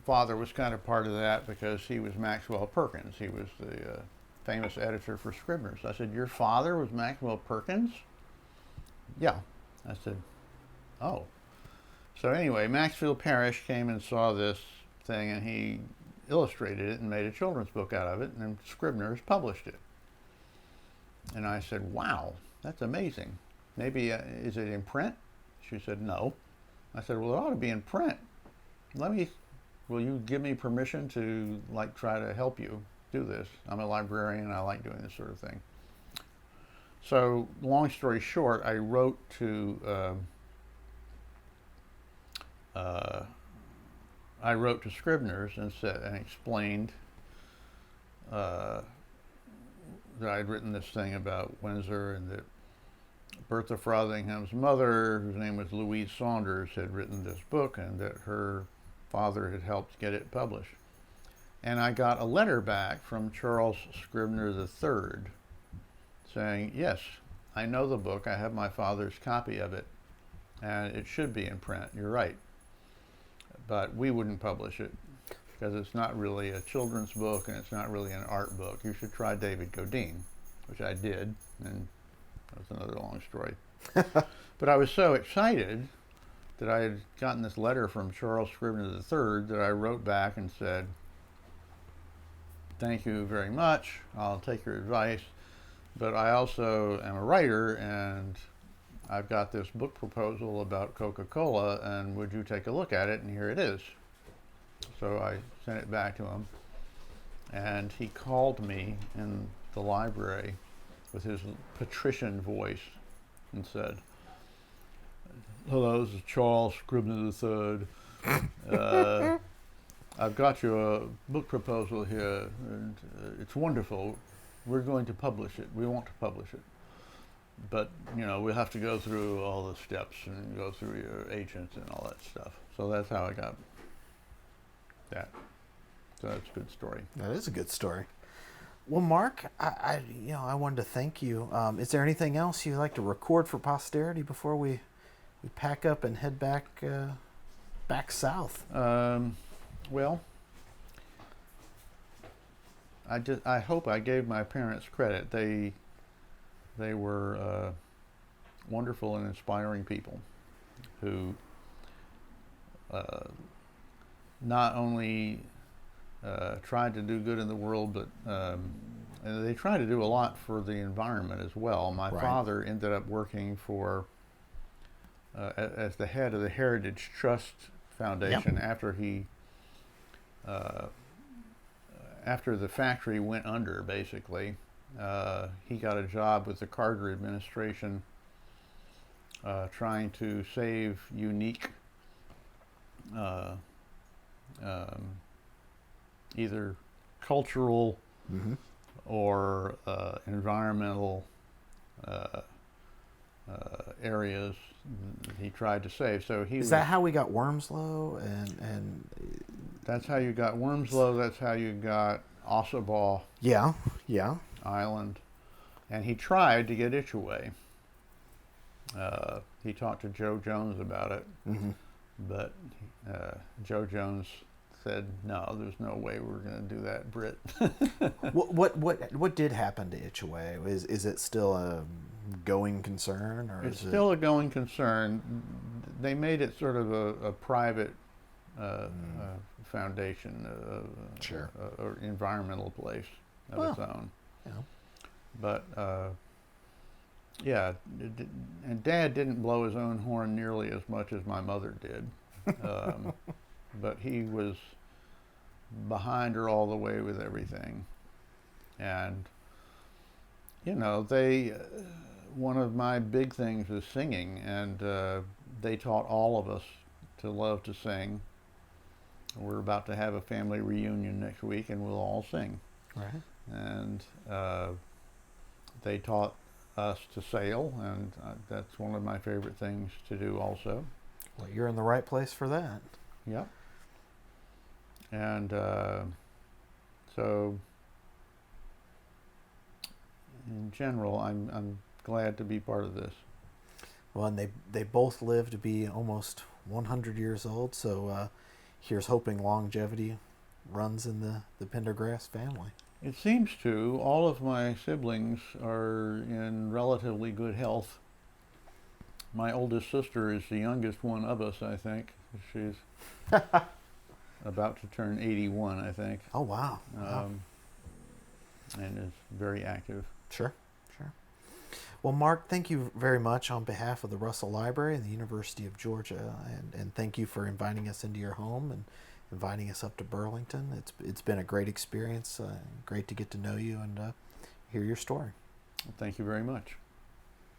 father was kind of part of that because he was Maxwell Perkins. He was the famous editor for Scribner's. I said, "Your father was Maxwell Perkins?" "Yeah." I said, "Oh." So anyway, Maxfield Parrish came and saw this thing, and he illustrated it and made a children's book out of it, and then Scribner's published it. And I said, "Wow, that's amazing. Maybe, is it in print?" She said, "No." I said, "Well, it ought to be in print. Will you give me permission to, try to help you do this? I'm a librarian, and I like doing this sort of thing." So, long story short, I wrote to Scribner's and explained that I'd written this thing about Windsor, and that Bertha Frothingham's mother, whose name was Louise Saunders, had written this book, and that her father had helped get it published. And I got a letter back from Charles Scribner III saying, "Yes, I know the book. I have my father's copy of it, and it should be in print. You're right. But we wouldn't publish it because it's not really a children's book and it's not really an art book. You should try David Godine," which I did, and that's another long story. But I was so excited that I had gotten this letter from Charles Scribner III that I wrote back and said, "Thank you very much. I'll take your advice. But I also am a writer, and I've got this book proposal about Coca-Cola, and would you take a look at it?" And here it is. So I sent it back to him, and he called me in the library with his patrician voice and said, "Hello, this is Charles Scribner III. I've got your book proposal here, and it's wonderful. We're going to publish it. We want to publish it. But, we'll have to go through all the steps and go through your agent and all that stuff." So that's how I got that. So that's a good story. That is a good story. Well, Mark, I wanted to thank you. Is there anything else you'd like to record for posterity before we pack up and head back south? Well, I hope I gave my parents credit. They were wonderful and inspiring people who not only tried to do good in the world, but and they tried to do a lot for the environment as well. My father ended up working for as the head of the Heritage Trust Foundation after the factory went under, basically. He got a job with the Carter administration trying to save unique either cultural or environmental areas he tried to save. So Is that how we got Wormslow? And that's how you got Wormslow. That's how you got Ossabaw yeah. Island. And he tried to get Itchaway. He talked to Joe Jones about it, Mm-hmm. but Joe Jones said, "No, there's no way we're going to do that, Britt." What did happen to Itchaway? Is it still a going concern, or It's is still a going concern. They made it sort of a private foundation, Sure. or environmental place of Well, its own. Yeah. But yeah, and Dad didn't blow his own horn nearly as much as my mother did, but he was behind her all the way with everything. And you know, one of my big things is singing, and they taught all of us to love to sing. We're about to have a family reunion next week, and we'll all sing. Right. And they taught us to sail, and that's one of my favorite things to do also. Well, you're in the right place for that. Yep. And so in general, I'm glad to be part of this. Well, and they both live to be almost 100 years old, so here's hoping longevity runs in the Pendergrast family. It seems to. All of my siblings are in relatively good health. My oldest sister is the youngest one of us, I think. She's about to turn 81, I think. Oh, wow. Wow. And is very active. Sure. Well, Mark, thank you very much on behalf of the Russell Library and the University of Georgia, and thank you for inviting us into your home and inviting us up to Burlington. It's been a great experience, great to get to know you and hear your story. Well, thank you very much.